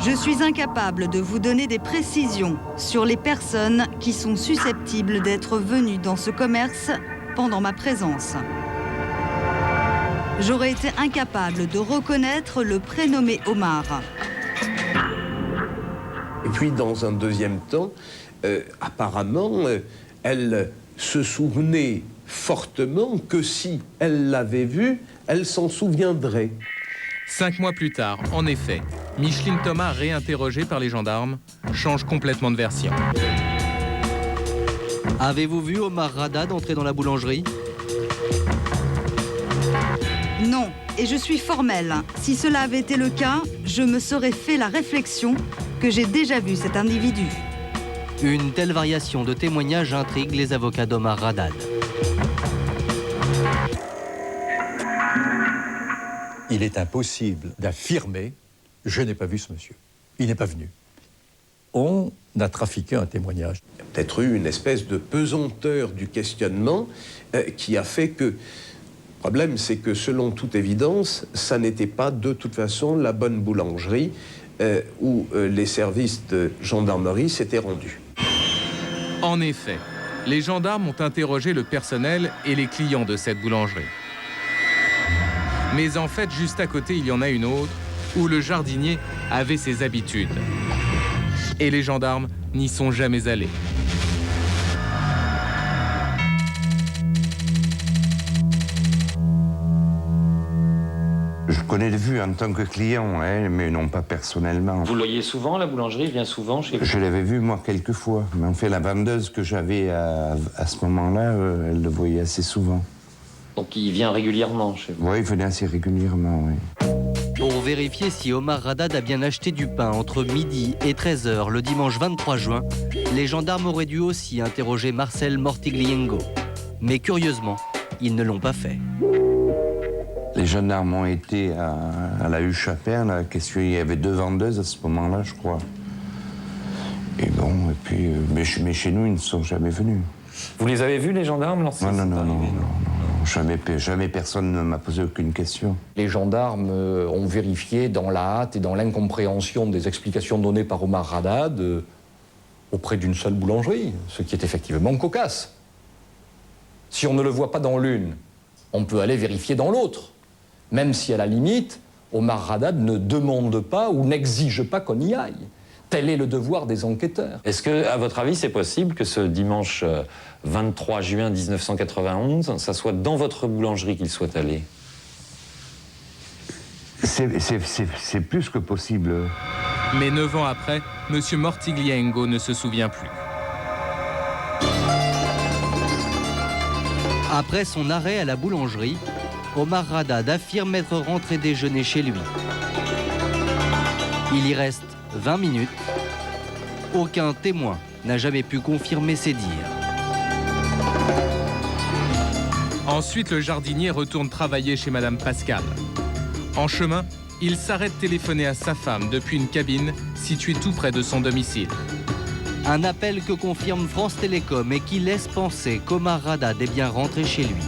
Je suis incapable de vous donner des précisions sur les personnes qui sont susceptibles d'être venues dans ce commerce pendant ma présence. J'aurais été incapable de reconnaître le prénommé Omar. Et puis, dans un deuxième temps, apparemment, elle se souvenait fortement que si elle l'avait vu, elle s'en souviendrait. 5 mois plus tard, en effet, Micheline Thomas, réinterrogée par les gendarmes, change complètement de version. Avez-vous vu Omar Haddad entrer dans la boulangerie ? Non, et je suis formelle. Si cela avait été le cas, je me serais fait la réflexion que j'ai déjà vu cet individu. Une telle variation de témoignages intrigue les avocats d'Omar Haddad. il est impossible d'affirmer « je n'ai pas vu ce monsieur, il n'est pas venu ». On a trafiqué un témoignage. Il y a peut-être eu une espèce de pesanteur du questionnement qui a fait que... Le problème, c'est que selon toute évidence, ça n'était pas de toute façon la bonne boulangerie où les services de gendarmerie s'étaient rendus. En effet, les gendarmes ont interrogé le personnel et les clients de cette boulangerie. Mais en fait, juste à côté, il y en a une autre où le jardinier avait ses habitudes. Et les gendarmes n'y sont jamais allés. Je connais de vue en tant que client, hein, mais non pas personnellement. Vous le voyez souvent, la boulangerie, il vient souvent chez vous? Je l'avais vu, moi, quelques fois. Mais en fait, la vendeuse que j'avais à ce moment-là, elle le voyait assez souvent. Donc il vient régulièrement chez vous? Oui, il venait assez régulièrement, oui. Pour vérifier si Omar Haddad a bien acheté du pain entre midi et 13h le dimanche 23 juin, les gendarmes auraient dû aussi interroger Marcel Mortigliengo. Mais curieusement, ils ne l'ont pas fait. Les gendarmes ont été à la huche à pain, là, il y avait 2 vendeuses à ce moment-là, je crois. Et bon, et puis, mais chez nous, ils ne sont jamais venus. Vous les avez vus, les gendarmes, lorsque Non. Jamais personne ne m'a posé aucune question. Les gendarmes ont vérifié dans la hâte et dans l'incompréhension des explications données par Omar Haddad auprès d'une seule boulangerie, ce qui est effectivement cocasse. Si on ne le voit pas dans l'une, on peut aller vérifier dans l'autre. Même si, à la limite, Omar Haddad ne demande pas ou n'exige pas qu'on y aille. Tel est le devoir des enquêteurs. Est-ce que, à votre avis, c'est possible que ce dimanche 23 juin 1991, ça soit dans votre boulangerie qu'il soit allé? C'est plus que possible. Mais 9 ans après, M. Mortigliengo ne se souvient plus. Après son arrêt à la boulangerie, Omar Haddad affirme être rentré déjeuner chez lui. Il y reste 20 minutes. Aucun témoin n'a jamais pu confirmer ses dires. Ensuite, le jardinier retourne travailler chez Madame Pascal. En chemin, il s'arrête téléphoner à sa femme depuis une cabine située tout près de son domicile. Un appel que confirme France Télécom et qui laisse penser qu'Omar Haddad est bien rentré chez lui.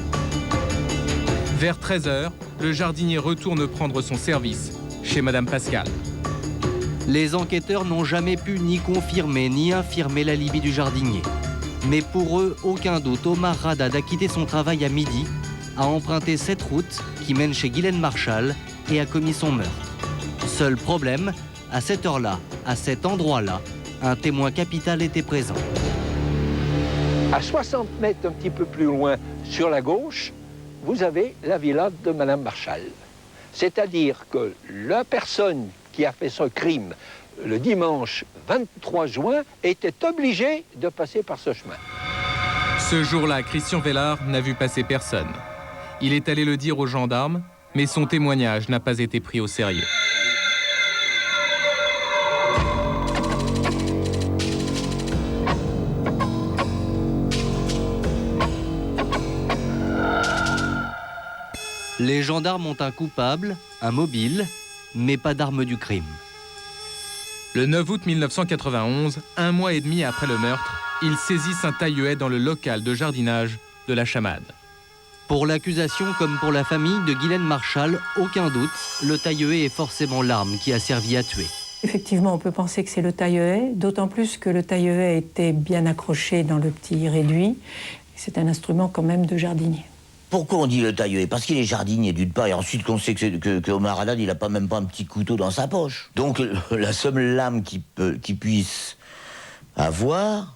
Vers 13h, le jardinier retourne prendre son service chez Madame Pascal. Les enquêteurs n'ont jamais pu ni confirmer ni infirmer l'alibi du jardinier. Mais pour eux, aucun doute, Omar Haddad a quitté son travail à midi, a emprunté cette route qui mène chez Guylaine Marchal et a commis son meurtre. Seul problème, à cette heure-là, à cet endroit-là, un témoin capital était présent. À 60 mètres un petit peu plus loin, sur la gauche, vous avez la villa de Madame Marchal. C'est-à-dire que la personne qui a fait ce crime le dimanche 23 juin était obligée de passer par ce chemin. Ce jour-là, Christian Vellard n'a vu passer personne. Il est allé le dire aux gendarmes, mais son témoignage n'a pas été pris au sérieux. Les gendarmes ont un coupable, un mobile, mais pas d'arme du crime. Le 9 août 1991, 1 mois et demi après le meurtre, ils saisissent un taille-haie dans le local de jardinage de la Chamade. Pour l'accusation comme pour la famille de Guylaine Marchal, aucun doute, le taille-haie est forcément l'arme qui a servi à tuer. Effectivement, on peut penser que c'est le taille-haie, d'autant plus que le taille-haie était bien accroché dans le petit réduit. C'est un instrument quand même de jardinier. Pourquoi on dit le taille-haie? Parce qu'il est jardinier d'une part, et ensuite qu'on sait que Omar Haddad, il n'a pas même pas un petit couteau dans sa poche. Donc la seule lame qu'il puisse avoir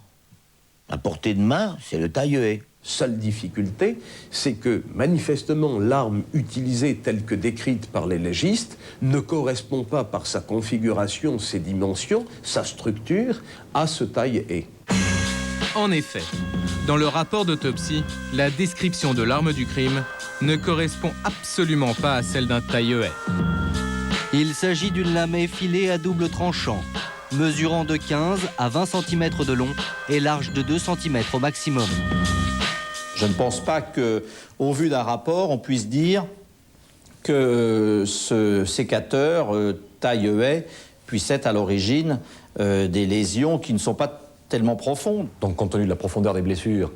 à portée de main, c'est le taille-haie. Seule difficulté, c'est que manifestement l'arme utilisée telle que décrite par les légistes ne correspond pas par sa configuration, ses dimensions, sa structure à ce taille-haie. En effet, dans le rapport d'autopsie, la description de l'arme du crime ne correspond absolument pas à celle d'un taille-haie. Il s'agit d'une lame effilée à double tranchant, mesurant de 15 à 20 cm de long et large de 2 cm au maximum. Je ne pense pas qu'au vu d'un rapport, on puisse dire que ce sécateur taille-haie puisse être à l'origine des lésions qui ne sont pas tellement profondes. Donc compte tenu de la profondeur des blessures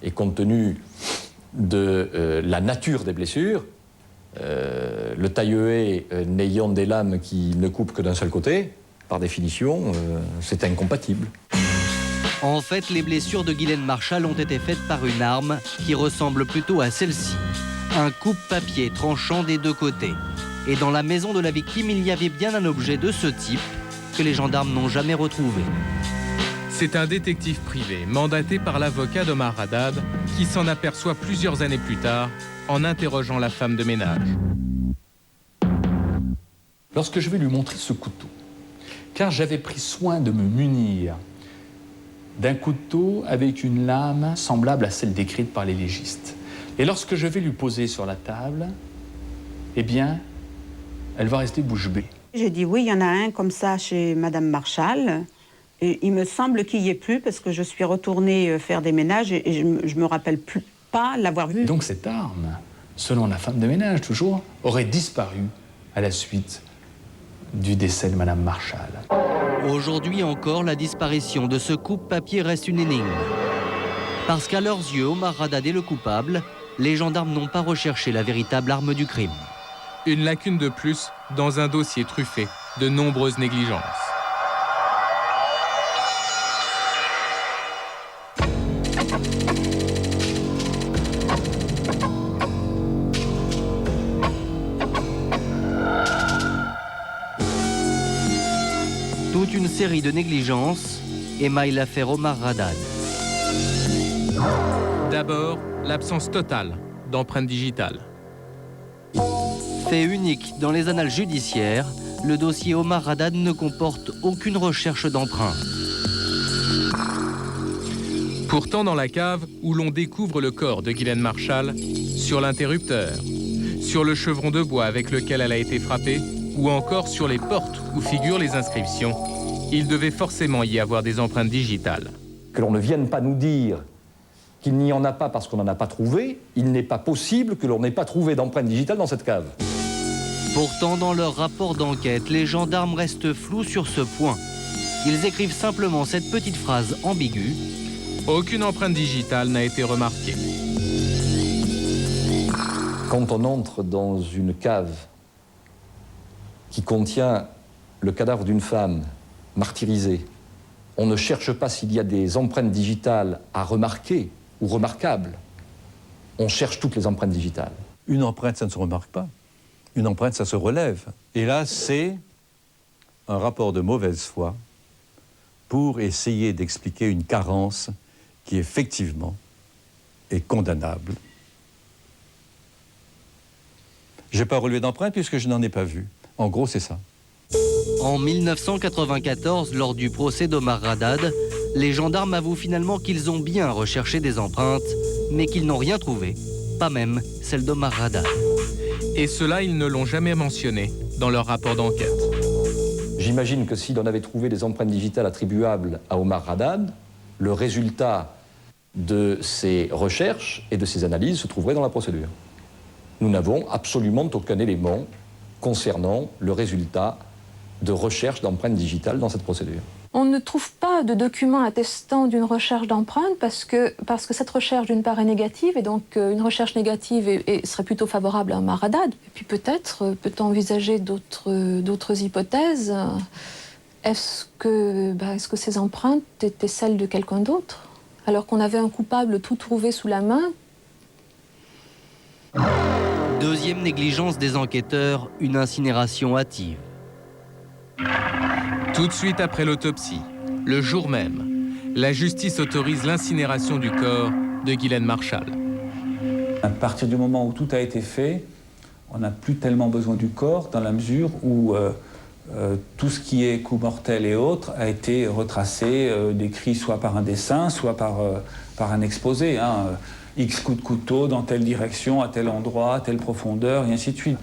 et compte tenu de la nature des blessures, le taille-haie n'ayant des lames qui ne coupent que d'un seul côté, par définition, c'est incompatible. En fait, les blessures de Guylaine Marchal ont été faites par une arme qui ressemble plutôt à celle-ci. Un coupe-papier tranchant des deux côtés. Et dans la maison de la victime, il y avait bien un objet de ce type que les gendarmes n'ont jamais retrouvé. C'est un détective privé, mandaté par l'avocat d'Omar Haddad, qui s'en aperçoit plusieurs années plus tard en interrogeant la femme de ménage. Lorsque je vais lui montrer ce couteau, car j'avais pris soin de me munir d'un couteau avec une lame semblable à celle décrite par les légistes. Et lorsque je vais lui poser sur la table, eh bien, elle va rester bouche bée. J'ai dit oui, il y en a un comme ça chez Madame Marchal. Et il me semble qu'il n'y ait plus parce que je suis retournée faire des ménages et je me rappelle plus pas l'avoir vu. Donc cette arme, selon la femme de ménage toujours, aurait disparu à la suite du décès de Madame Marchal. Aujourd'hui encore, la disparition de ce coupe-papier reste une énigme. Parce qu'à leurs yeux, Omar Haddad est le coupable, les gendarmes n'ont pas recherché la véritable arme du crime. Une lacune de plus dans un dossier truffé de nombreuses négligences. Toute une série de négligences émaille l'affaire Omar Haddad. D'abord, l'absence totale d'empreintes digitales. Fait unique dans les annales judiciaires, le dossier Omar Haddad ne comporte aucune recherche d'empreintes. Pourtant, dans la cave où l'on découvre le corps de Guylaine Marchal, sur l'interrupteur, sur le chevron de bois avec lequel elle a été frappée, ou encore sur les portes où figurent les inscriptions, il devait forcément y avoir des empreintes digitales. Que l'on ne vienne pas nous dire qu'il n'y en a pas parce qu'on n'en a pas trouvé, il n'est pas possible que l'on n'ait pas trouvé d'empreintes digitales dans cette cave. Pourtant, dans leur rapport d'enquête, les gendarmes restent flous sur ce point. Ils écrivent simplement cette petite phrase ambiguë. Aucune empreinte digitale n'a été remarquée. Quand on entre dans une cave qui contient le cadavre d'une femme martyrisée, on ne cherche pas s'il y a des empreintes digitales à remarquer ou remarquables. On cherche toutes les empreintes digitales. Une empreinte, ça ne se remarque pas. Une empreinte, ça se relève. Et là, c'est un rapport de mauvaise foi pour essayer d'expliquer une carence qui, effectivement, est condamnable. Je n'ai pas relevé d'empreinte puisque je n'en ai pas vu. En gros, c'est ça. En 1994, lors du procès d'Omar Haddad, les gendarmes avouent finalement qu'ils ont bien recherché des empreintes, mais qu'ils n'ont rien trouvé, pas même celle d'Omar Haddad. Et cela, ils ne l'ont jamais mentionné dans leur rapport d'enquête. J'imagine que si l'on avait trouvé des empreintes digitales attribuables à Omar Haddad, le résultat de ces recherches et de ces analyses se trouverait dans la procédure. Nous n'avons absolument aucun élément concernant le résultat de recherche d'empreintes digitales dans cette procédure. On ne trouve pas de documents attestant d'une recherche d'empreinte parce que cette recherche, d'une part, est négative, et donc une recherche négative serait plutôt favorable à Omar Haddad. Et puis peut-être peut-on envisager d'autres hypothèses. Est-ce que ces empreintes étaient celles de quelqu'un d'autre, alors qu'on avait un coupable tout trouvé sous la main? Deuxième négligence des enquêteurs, une incinération hâtive. Tout de suite après l'autopsie, le jour même, la justice autorise l'incinération du corps de Guylaine Marchal. À partir du moment où tout a été fait, on n'a plus tellement besoin du corps dans la mesure où tout ce qui est coup mortel et autres a été retracé, décrit soit par un dessin, soit par un exposé. X coups de couteau dans telle direction, à tel endroit, à telle profondeur, et ainsi de suite.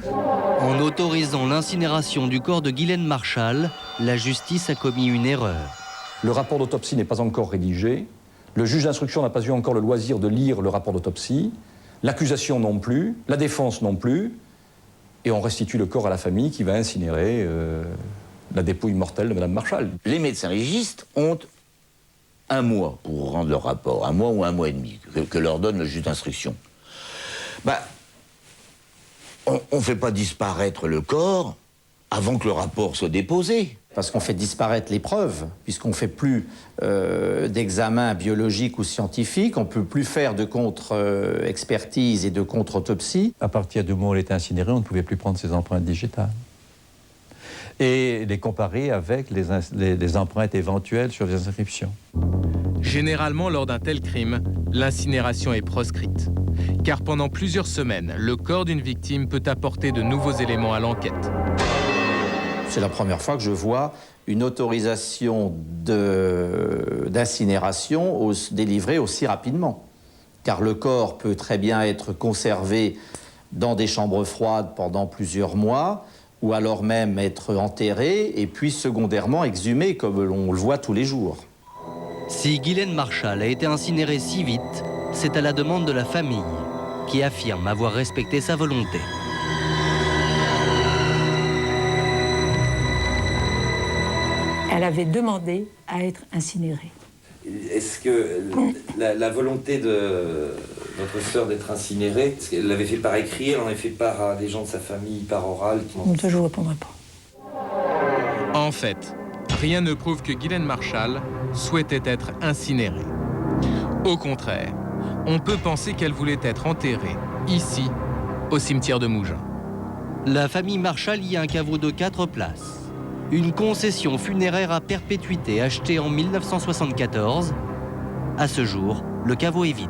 En autorisant l'incinération du corps de Guylaine Marchal, la justice a commis une erreur. Le rapport d'autopsie n'est pas encore rédigé. Le juge d'instruction n'a pas eu encore le loisir de lire le rapport d'autopsie. L'accusation non plus. La défense non plus. et on restitue le corps à la famille qui va incinérer la dépouille mortelle de Mme Marchal. Les médecins légistes ont 1 mois pour rendre leur rapport, 1 mois ou 1 mois et demi, que leur donne le juge d'instruction. On ne fait pas disparaître le corps avant que le rapport soit déposé. Parce qu'on fait disparaître les preuves, puisqu'on ne fait plus d'examen biologique ou scientifique, on ne peut plus faire de contre-expertise et de contre-autopsie. À partir du moment où il était incinéré, on ne pouvait plus prendre ses empreintes digitales et les comparer avec les empreintes éventuelles sur les inscriptions. Généralement, lors d'un tel crime, l'incinération est proscrite. Car pendant plusieurs semaines, le corps d'une victime peut apporter de nouveaux éléments à l'enquête. C'est la première fois que je vois une autorisation d'incinération délivrée aussi rapidement. Car le corps peut très bien être conservé dans des chambres froides pendant plusieurs mois, ou alors même être enterré et puis secondairement exhumé, comme on le voit tous les jours. Si Guylaine Marchal a été incinérée si vite, c'est à la demande de la famille, qui affirme avoir respecté sa volonté. Elle avait demandé à être incinérée. Est-ce que la volonté de votre sœur d'être incinérée, est-ce qu'elle l'avait fait par écrit, elle en avait fait part à des gens de sa famille, par oral? Je ne répondrai pas. En fait, rien ne prouve que Guylaine Marchal souhaitait être incinérée. Au contraire, on peut penser qu'elle voulait être enterrée, ici, au cimetière de Mougins. La famille Marchal y a un caveau de 4 places. Une concession funéraire à perpétuité achetée en 1974. À ce jour, le caveau est vide.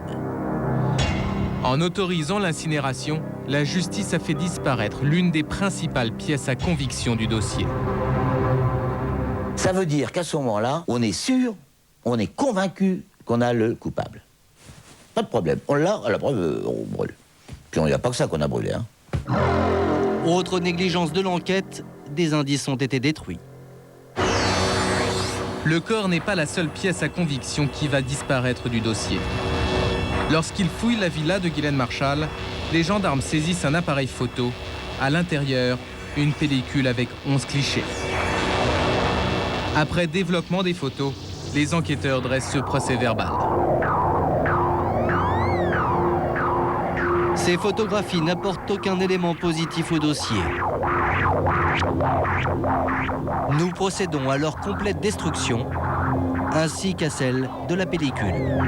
En autorisant l'incinération, la justice a fait disparaître l'une des principales pièces à conviction du dossier. Ça veut dire qu'à ce moment-là, on est sûr, on est convaincu qu'on a le coupable. Pas de problème. On l'a, à la preuve, on brûle. Puis il n'y a pas que ça qu'on a brûlé. Autre négligence de l'enquête, des indices ont été détruits. Le corps n'est pas la seule pièce à conviction qui va disparaître du dossier. Lorsqu'ils fouillent la villa de Guylaine Marchal, les gendarmes saisissent un appareil photo. À l'intérieur, une pellicule avec 11 clichés. Après développement des photos, les enquêteurs dressent ce procès-verbal. Ces photographies n'apportent aucun élément positif au dossier. Nous procédons à leur complète destruction, ainsi qu'à celle de la pellicule.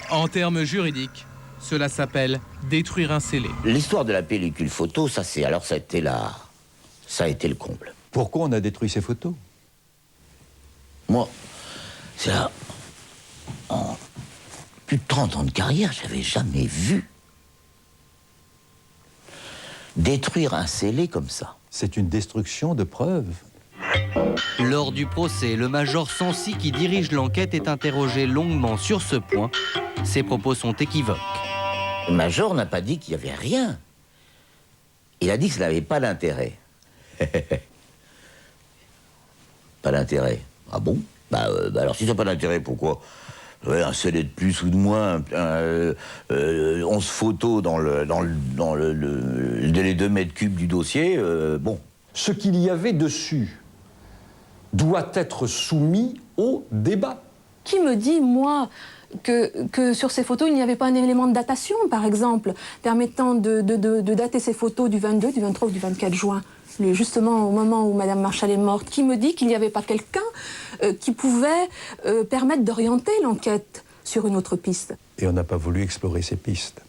En termes juridiques, cela s'appelle détruire un scellé. L'histoire de la pellicule photo, ça a été le comble. Pourquoi on a détruit ces photos? Moi, c'est là, en plus de 30 ans de carrière, j'avais jamais vu détruire un scellé comme ça. C'est une destruction de preuves. Lors du procès, le major Sancy, qui dirige l'enquête, est interrogé longuement sur ce point. Ses propos sont équivoques. Le major n'a pas dit qu'il n'y avait rien. Il a dit que ça n'avait pas d'intérêt. Pas d'intérêt. Ah bon? Alors si ça n'a pas d'intérêt, pourquoi? Un scellé de plus ou de moins, 11 photos dans les 2 mètres cubes du dossier, bon. Ce qu'il y avait dessus doit être soumis au débat. Qui me dit, moi, que sur ces photos, il n'y avait pas un élément de datation, par exemple, permettant de dater ces photos du 22, du 23 ou du 24 juin, justement au moment où Mme Marchal est morte? Qui me dit qu'il n'y avait pas quelqu'un qui pouvait permettre d'orienter l'enquête sur une autre piste? Et on n'a pas voulu explorer ces pistes.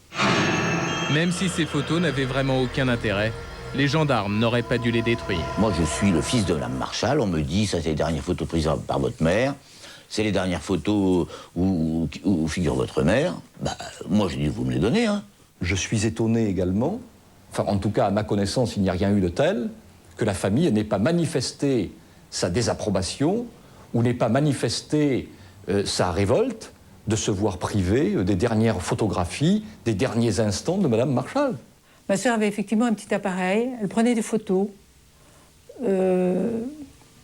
Même si ces photos n'avaient vraiment aucun intérêt, les gendarmes n'auraient pas dû les détruire. Moi, je suis le fils de Mme Marchal. On me dit, ça, c'est les dernières photos prises par votre mère. C'est les dernières photos où figure votre mère. Moi, j'ai dit, vous me les donnez, hein. Je suis étonné également, enfin, en tout cas, à ma connaissance, il n'y a rien eu de tel, que la famille n'ait pas manifesté sa désapprobation ou n'ait pas manifesté sa révolte de se voir privé des dernières photographies, des derniers instants de Mme Marchal. Ma sœur avait effectivement un petit appareil, elle prenait des photos,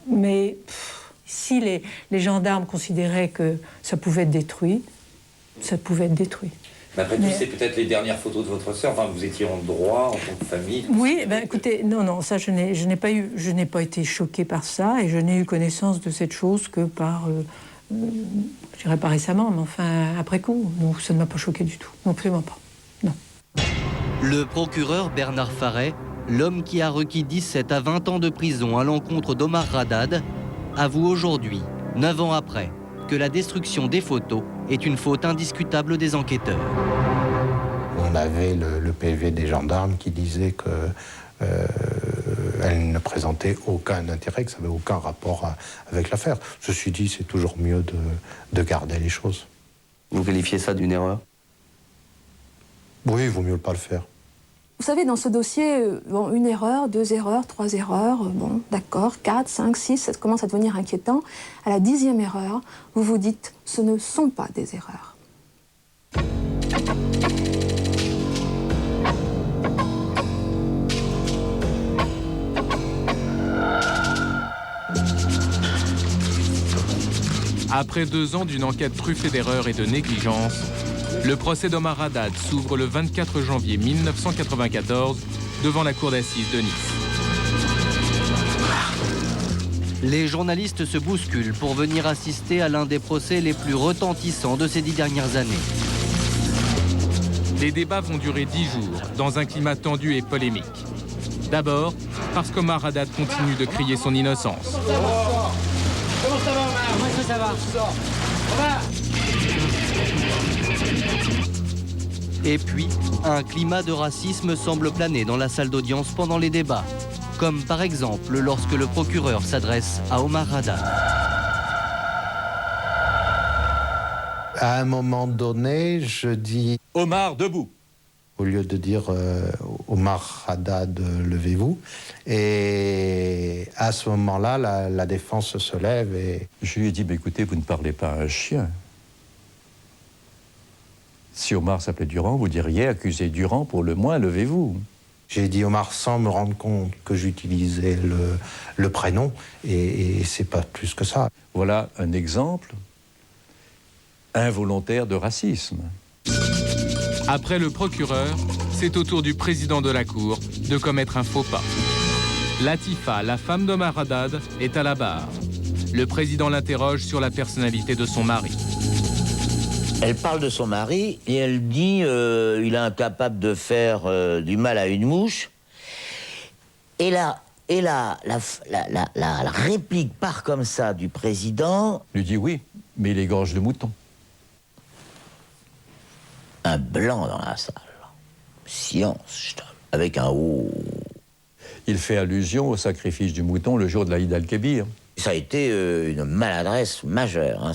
mais si les gendarmes considéraient que ça pouvait être détruit, ça pouvait être détruit. Mais après tout, c'est peut-être les dernières photos de votre sœur. Enfin, vous étiez en droit, en tant que famille. Oui, ben, écoutez, non, ça, je n'ai pas été choquée par ça, et je n'ai eu connaissance de cette chose que par, je dirais pas récemment, mais enfin après coup. Donc ça ne m'a pas choquée du tout, non, absolument pas, non. Le procureur Bernard Farret, l'homme qui a requis 17 à 20 ans de prison à l'encontre d'Omar Haddad, avoue aujourd'hui, 9 ans après, que la destruction des photos est une faute indiscutable des enquêteurs. On avait le PV des gendarmes qui disait que elle ne présentait aucun intérêt, que ça n'avait aucun rapport avec l'affaire. Ceci dit, c'est toujours mieux de garder les choses. Vous qualifiez ça d'une erreur? Oui, il vaut mieux pas le faire. Vous savez, dans ce dossier, bon, 1 erreur, 2 erreurs, 3 erreurs, bon, d'accord, 4, 5, 6, ça commence à devenir inquiétant. À la 10e erreur, vous vous dites, ce ne sont pas des erreurs. Après 2 ans d'une enquête truffée d'erreurs et de négligence, le procès d'Omar Haddad s'ouvre le 24 janvier 1994 devant la cour d'assises de Nice. Les journalistes se bousculent pour venir assister à l'un des procès les plus retentissants de ces 10 dernières années. Les débats vont durer 10 jours, dans un climat tendu et polémique. D'abord, parce qu'Omar Haddad continue de crier son innocence. Comment ça va, Omar? Comment est-ce que ça va? Et puis, un climat de racisme semble planer dans la salle d'audience pendant les débats. Comme par exemple lorsque le procureur s'adresse à Omar Haddad. À un moment donné, je dis... Omar, debout. Au lieu de dire Omar Haddad, levez-vous. Et à ce moment-là, la défense se lève et... Je lui ai dit, écoutez, vous ne parlez pas à un chien. Si Omar s'appelait Durand, vous diriez, accusez Durand pour le moins, levez-vous. J'ai dit Omar sans me rendre compte que j'utilisais le prénom, et c'est pas plus que ça. Voilà un exemple involontaire de racisme. Après le procureur, c'est au tour du président de la Cour de commettre un faux pas. Latifa, la femme d'Omar Haddad, est à la barre. Le président l'interroge sur la personnalité de son mari. Elle parle de son mari et elle dit il est incapable de faire du mal à une mouche. Et la réplique part comme ça du président. Lui dit oui, mais il égorge le mouton. Un blanc dans la salle. Science, avec un haut. Il fait allusion au sacrifice du mouton le jour de l'Aïd al-Kébir. Ça a été une maladresse majeure, hein,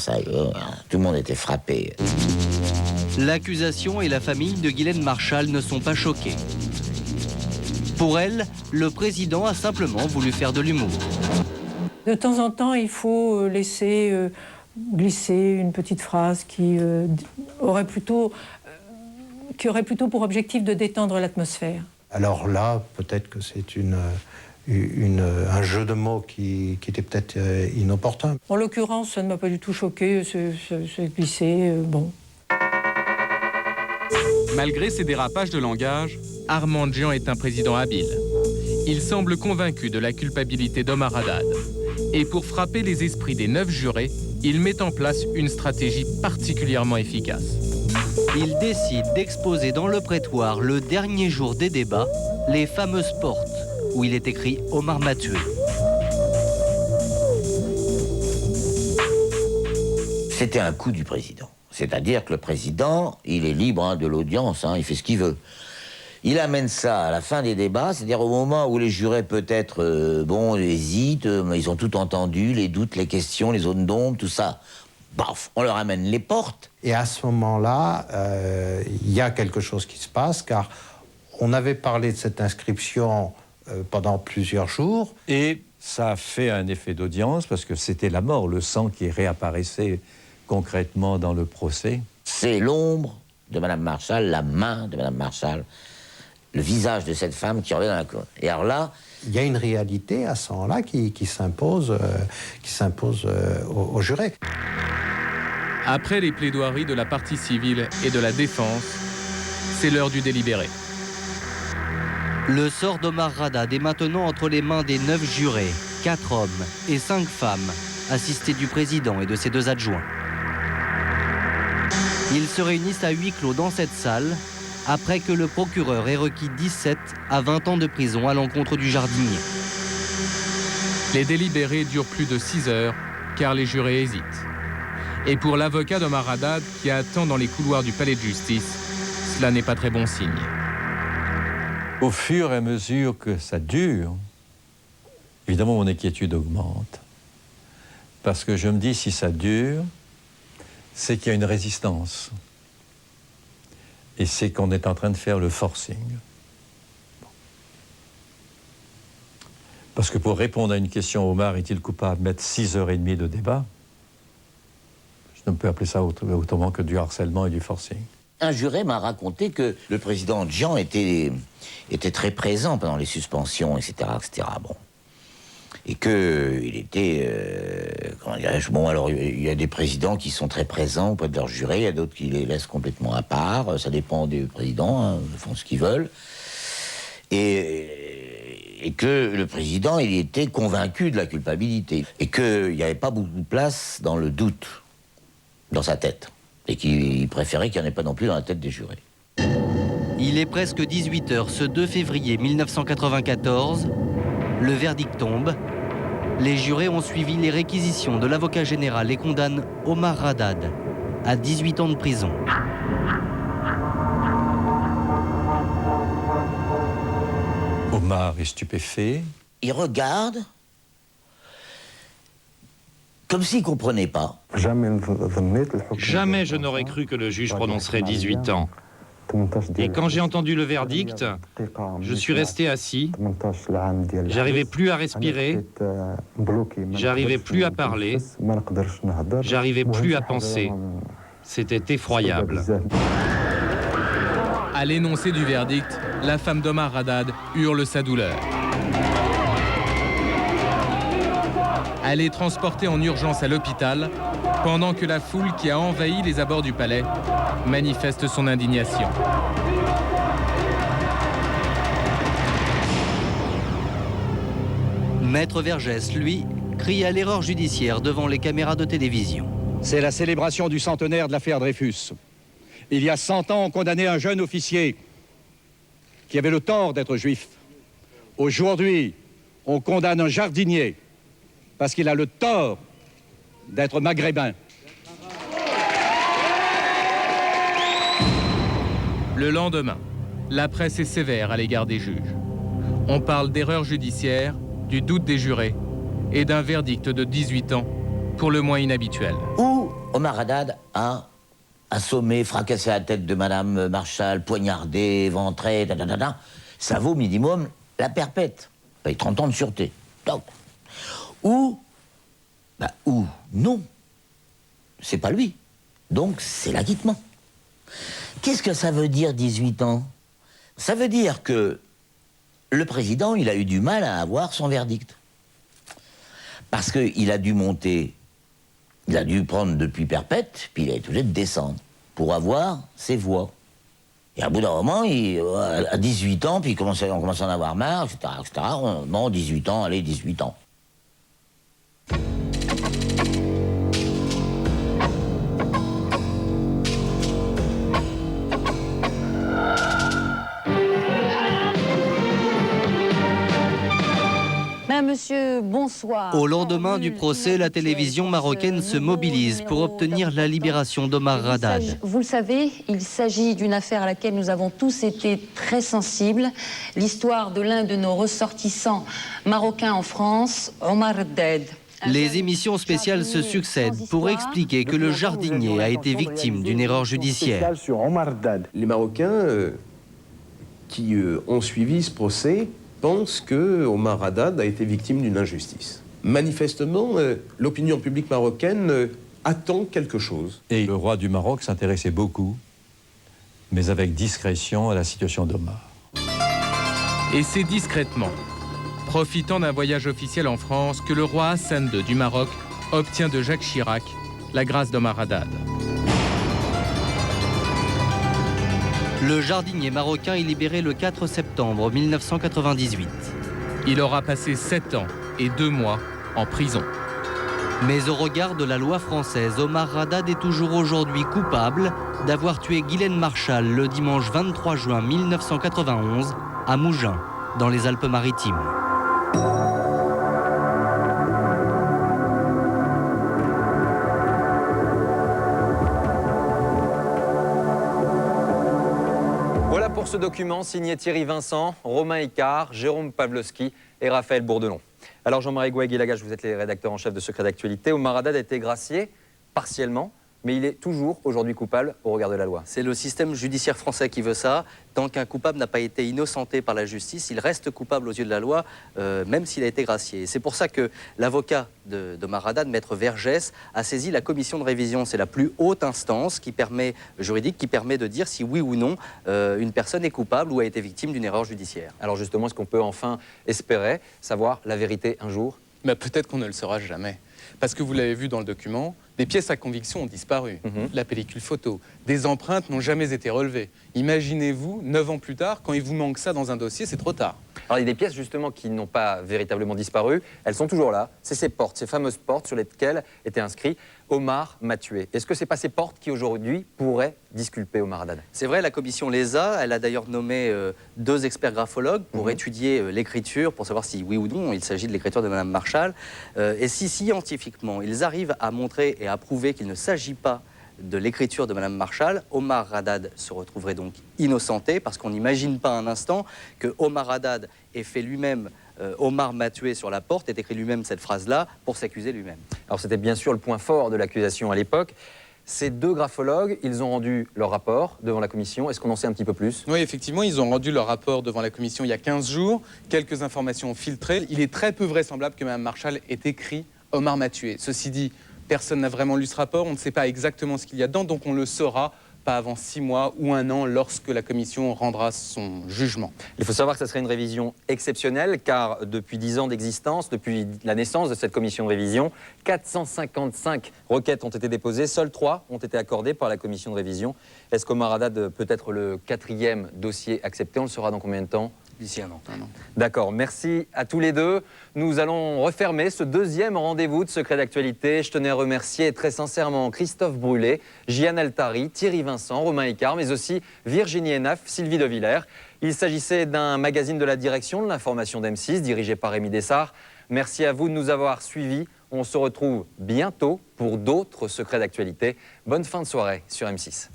tout le monde était frappé. L'accusation et la famille de Ghislaine Marchal ne sont pas choqués. Pour elle, le président a simplement voulu faire de l'humour. De temps en temps, il faut laisser glisser une petite phrase qui aurait plutôt pour objectif de détendre l'atmosphère. Alors là, peut-être que c'est un jeu de mots qui était peut-être inopportun. En l'occurrence, ça ne m'a pas du tout choqué, c'est glissé, bon. Malgré ses dérapages de langage, Armand Jean est un président habile. Il semble convaincu de la culpabilité d'Omar Haddad. Et pour frapper les esprits des 9 jurés, il met en place une stratégie particulièrement efficace. Il décide d'exposer dans le prétoire le dernier jour des débats les fameuses portes où il est écrit « Omar m'a tué ». C'était un coup du président. C'est-à-dire que le président, il est libre de l'audience, il fait ce qu'il veut. Il amène ça à la fin des débats, c'est-à-dire au moment où les jurés peut-être, hésitent, mais ils ont tout entendu, les doutes, les questions, les zones d'ombre, tout ça. Baf, on leur amène les portes. Et à ce moment-là, il y a quelque chose qui se passe, car on avait parlé de cette inscription pendant plusieurs jours. Et ça a fait un effet d'audience, parce que c'était la mort, le sang qui réapparaissait concrètement dans le procès. C'est l'ombre de Mme Marchal, la main de Mme Marchal, le visage de cette femme qui revient dans la cour. Et alors là... Il y a une réalité à ce moment-là qui s'impose aux jurés. Après les plaidoiries de la partie civile et de la défense, C'est l'heure du délibéré. Le sort d'Omar Haddad est maintenant entre les mains des 9 jurés, 4 hommes et 5 femmes, assistés du président et de ses 2 adjoints. Ils se réunissent à huis clos dans cette salle, après que le procureur ait requis 17 à 20 ans de prison à l'encontre du jardinier. Les délibérés durent plus de 6 heures, car les jurés hésitent. Et pour l'avocat d'Omar Haddad, qui attend dans les couloirs du palais de justice, cela n'est pas très bon signe. Au fur et à mesure que ça dure, évidemment, mon inquiétude augmente. Parce que je me dis, si ça dure, c'est qu'il y a une résistance. Et c'est qu'on est en train de faire le forcing. Parce que pour répondre à une question, Omar est-il coupable, mettre 6h30 de débat, je ne peux appeler ça autrement que du harcèlement et du forcing. Un juré m'a raconté que le président Jean était très présent pendant les suspensions, etc. etc. Bon. Et qu'il était... comment dirais-je, bon, alors il y a des présidents qui sont très présents auprès de leurs jurés, il y a d'autres qui les laissent complètement à part, ça dépend des présidents, hein, ils font ce qu'ils veulent. Et que le président, il était convaincu de la culpabilité. Et qu'il n'y avait pas beaucoup de place dans le doute, dans sa tête. Et qu'il préférait qu'il n'y en ait pas non plus dans la tête des jurés. Il est presque 18h ce 2 février 1994. Le verdict tombe. Les jurés ont suivi les réquisitions de l'avocat général et condamnent Omar Haddad à 18 ans de prison. Omar est stupéfait. Il regarde comme s'il ne comprenait pas. Jamais je n'aurais cru que le juge prononcerait 18 ans. Et quand j'ai entendu le verdict, je suis resté assis. J'arrivais plus à respirer. J'arrivais plus à parler. J'arrivais plus à penser. C'était effroyable. À l'énoncé du verdict, la femme d'Omar Haddad hurle sa douleur. Elle est transportée en urgence à l'hôpital, pendant que la foule qui a envahi les abords du palais manifeste son indignation. Maître Vergès, lui, crie à l'erreur judiciaire devant les caméras de télévision. C'est la célébration du centenaire de l'affaire Dreyfus. Il y a 100 ans, on condamnait un jeune officier qui avait le tort d'être juif. Aujourd'hui, on condamne un jardinier parce qu'il a le tort d'être maghrébin. Le lendemain, la presse est sévère à l'égard des juges. On parle d'erreur judiciaire, du doute des jurés et d'un verdict de 18 ans, pour le moins inhabituel. Où Omar Haddad a assommé, fracassé la tête de Madame Marshall, poignardé, éventré, ça vaut minimum la perpète. 30 ans de sûreté. Donc, ou non, c'est pas lui. Donc c'est l'acquittement. Qu'est-ce que ça veut dire 18 ans? Ça veut dire que le président, il a eu du mal à avoir son verdict. Parce qu'il a dû monter, il a dû prendre depuis perpète, puis il a été obligé de descendre pour avoir ses voix. Et à bout d'un moment, à 18 ans, puis on commence à en avoir marre, etc. Non, 18 ans, allez, 18 ans. Monsieur, bonsoir. Au lendemain du procès, la télévision marocaine se mobilise pour obtenir la libération d'Omar Haddad. Vous le savez, il s'agit d'une affaire à laquelle nous avons tous été très sensibles. L'histoire de l'un de nos ressortissants marocains en France, Omar Haddad. Les émissions spéciales se succèdent pour expliquer que le jardinier a été victime d'une erreur judiciaire. Les Marocains qui ont suivi ce procès pense que Omar Haddad a été victime d'une injustice. Manifestement, l'opinion publique marocaine attend quelque chose. Et le roi du Maroc s'intéressait beaucoup, mais avec discrétion, à la situation d'Omar. Et c'est discrètement, profitant d'un voyage officiel en France, que le roi Hassan II du Maroc obtient de Jacques Chirac la grâce d'Omar Haddad. Le jardinier marocain est libéré le 4 septembre 1998. Il aura passé 7 ans et 2 mois en prison. Mais au regard de la loi française, Omar Haddad est toujours aujourd'hui coupable d'avoir tué Ghislaine Marchal le dimanche 23 juin 1991 à Mougins, dans les Alpes-Maritimes. Voilà pour ce document signé Thierry Vincent, Romain Icard, Jérôme Pawlowski et Raphaël Bourdelon. Alors Jean-Marie Gouet-Guilagache, vous êtes les rédacteurs en chef de Secret d'actualité. Omar Haddad a été gracié, partiellement, mais il est toujours aujourd'hui coupable au regard de la loi. C'est le système judiciaire français qui veut ça. Tant qu'un coupable n'a pas été innocenté par la justice, il reste coupable aux yeux de la loi, même s'il a été gracié. C'est pour ça que l'avocat d'Omar Haddad, Maître Vergès, a saisi la commission de révision. C'est la plus haute instance juridique qui permet de dire si oui ou non une personne est coupable ou a été victime d'une erreur judiciaire. Alors justement, est-ce qu'on peut enfin espérer savoir la vérité un jour ? Peut-être qu'on ne le saura jamais. Parce que vous l'avez vu dans le document, des pièces à conviction ont disparu. La pellicule photo, des empreintes n'ont jamais été relevées. Imaginez-vous, 9 ans plus tard, quand il vous manque ça dans un dossier, c'est trop tard. Alors il y a des pièces justement qui n'ont pas véritablement disparu, elles sont toujours là. C'est ces portes, ces fameuses portes sur lesquelles était inscrit « Omar m'a tué ». Est-ce que ce n'est pas ces portes qui aujourd'hui pourraient disculper Omar Haddad? C'est vrai, la commission les a. Elle a d'ailleurs nommé 2 experts graphologues pour étudier l'écriture, pour savoir si oui ou non il s'agit de l'écriture de Mme Marchal. Et si scientifiquement ils arrivent à montrer et à prouver qu'il ne s'agit pas de l'écriture de Mme Marchal, Omar Haddad se retrouverait donc innocenté, parce qu'on n'imagine pas un instant que Omar Haddad ait fait lui-même Omar m'a tué sur la porte, ait écrit lui-même cette phrase-là pour s'accuser lui-même. Alors c'était bien sûr le point fort de l'accusation à l'époque. Ces 2 graphologues, ils ont rendu leur rapport devant la commission. Est-ce qu'on en sait un petit peu plus? Oui, effectivement, ils ont rendu leur rapport devant la commission il y a 15 jours. Quelques informations filtrées. Il est très peu vraisemblable que Mme Marchal ait écrit « Omar m'a tué ». Ceci dit, personne n'a vraiment lu ce rapport, on ne sait pas exactement ce qu'il y a dedans, donc on le saura pas avant 6 mois ou 1 an lorsque la commission rendra son jugement. Il faut savoir que ce serait une révision exceptionnelle, car depuis 10 ans d'existence, depuis la naissance de cette commission de révision, 455 requêtes ont été déposées, seules 3 ont été accordées par la commission de révision. Est-ce qu'Omar Haddad peut être le 4e dossier accepté? On le saura dans combien de temps? D'ici 1 an. D'accord, merci à tous les deux. Nous allons refermer ce 2e rendez-vous de Secret d'actualité. Je tenais à remercier très sincèrement Christophe Brûlé, Jian Altari, Thierry Vincent, Romain Icard, mais aussi Virginie Hénaf, Sylvie De Villers. Il s'agissait d'un magazine de la direction de l'information d'M6, dirigé par Rémi Dessart. Merci à vous de nous avoir suivis. On se retrouve bientôt pour d'autres Secrets d'actualité. Bonne fin de soirée sur M6.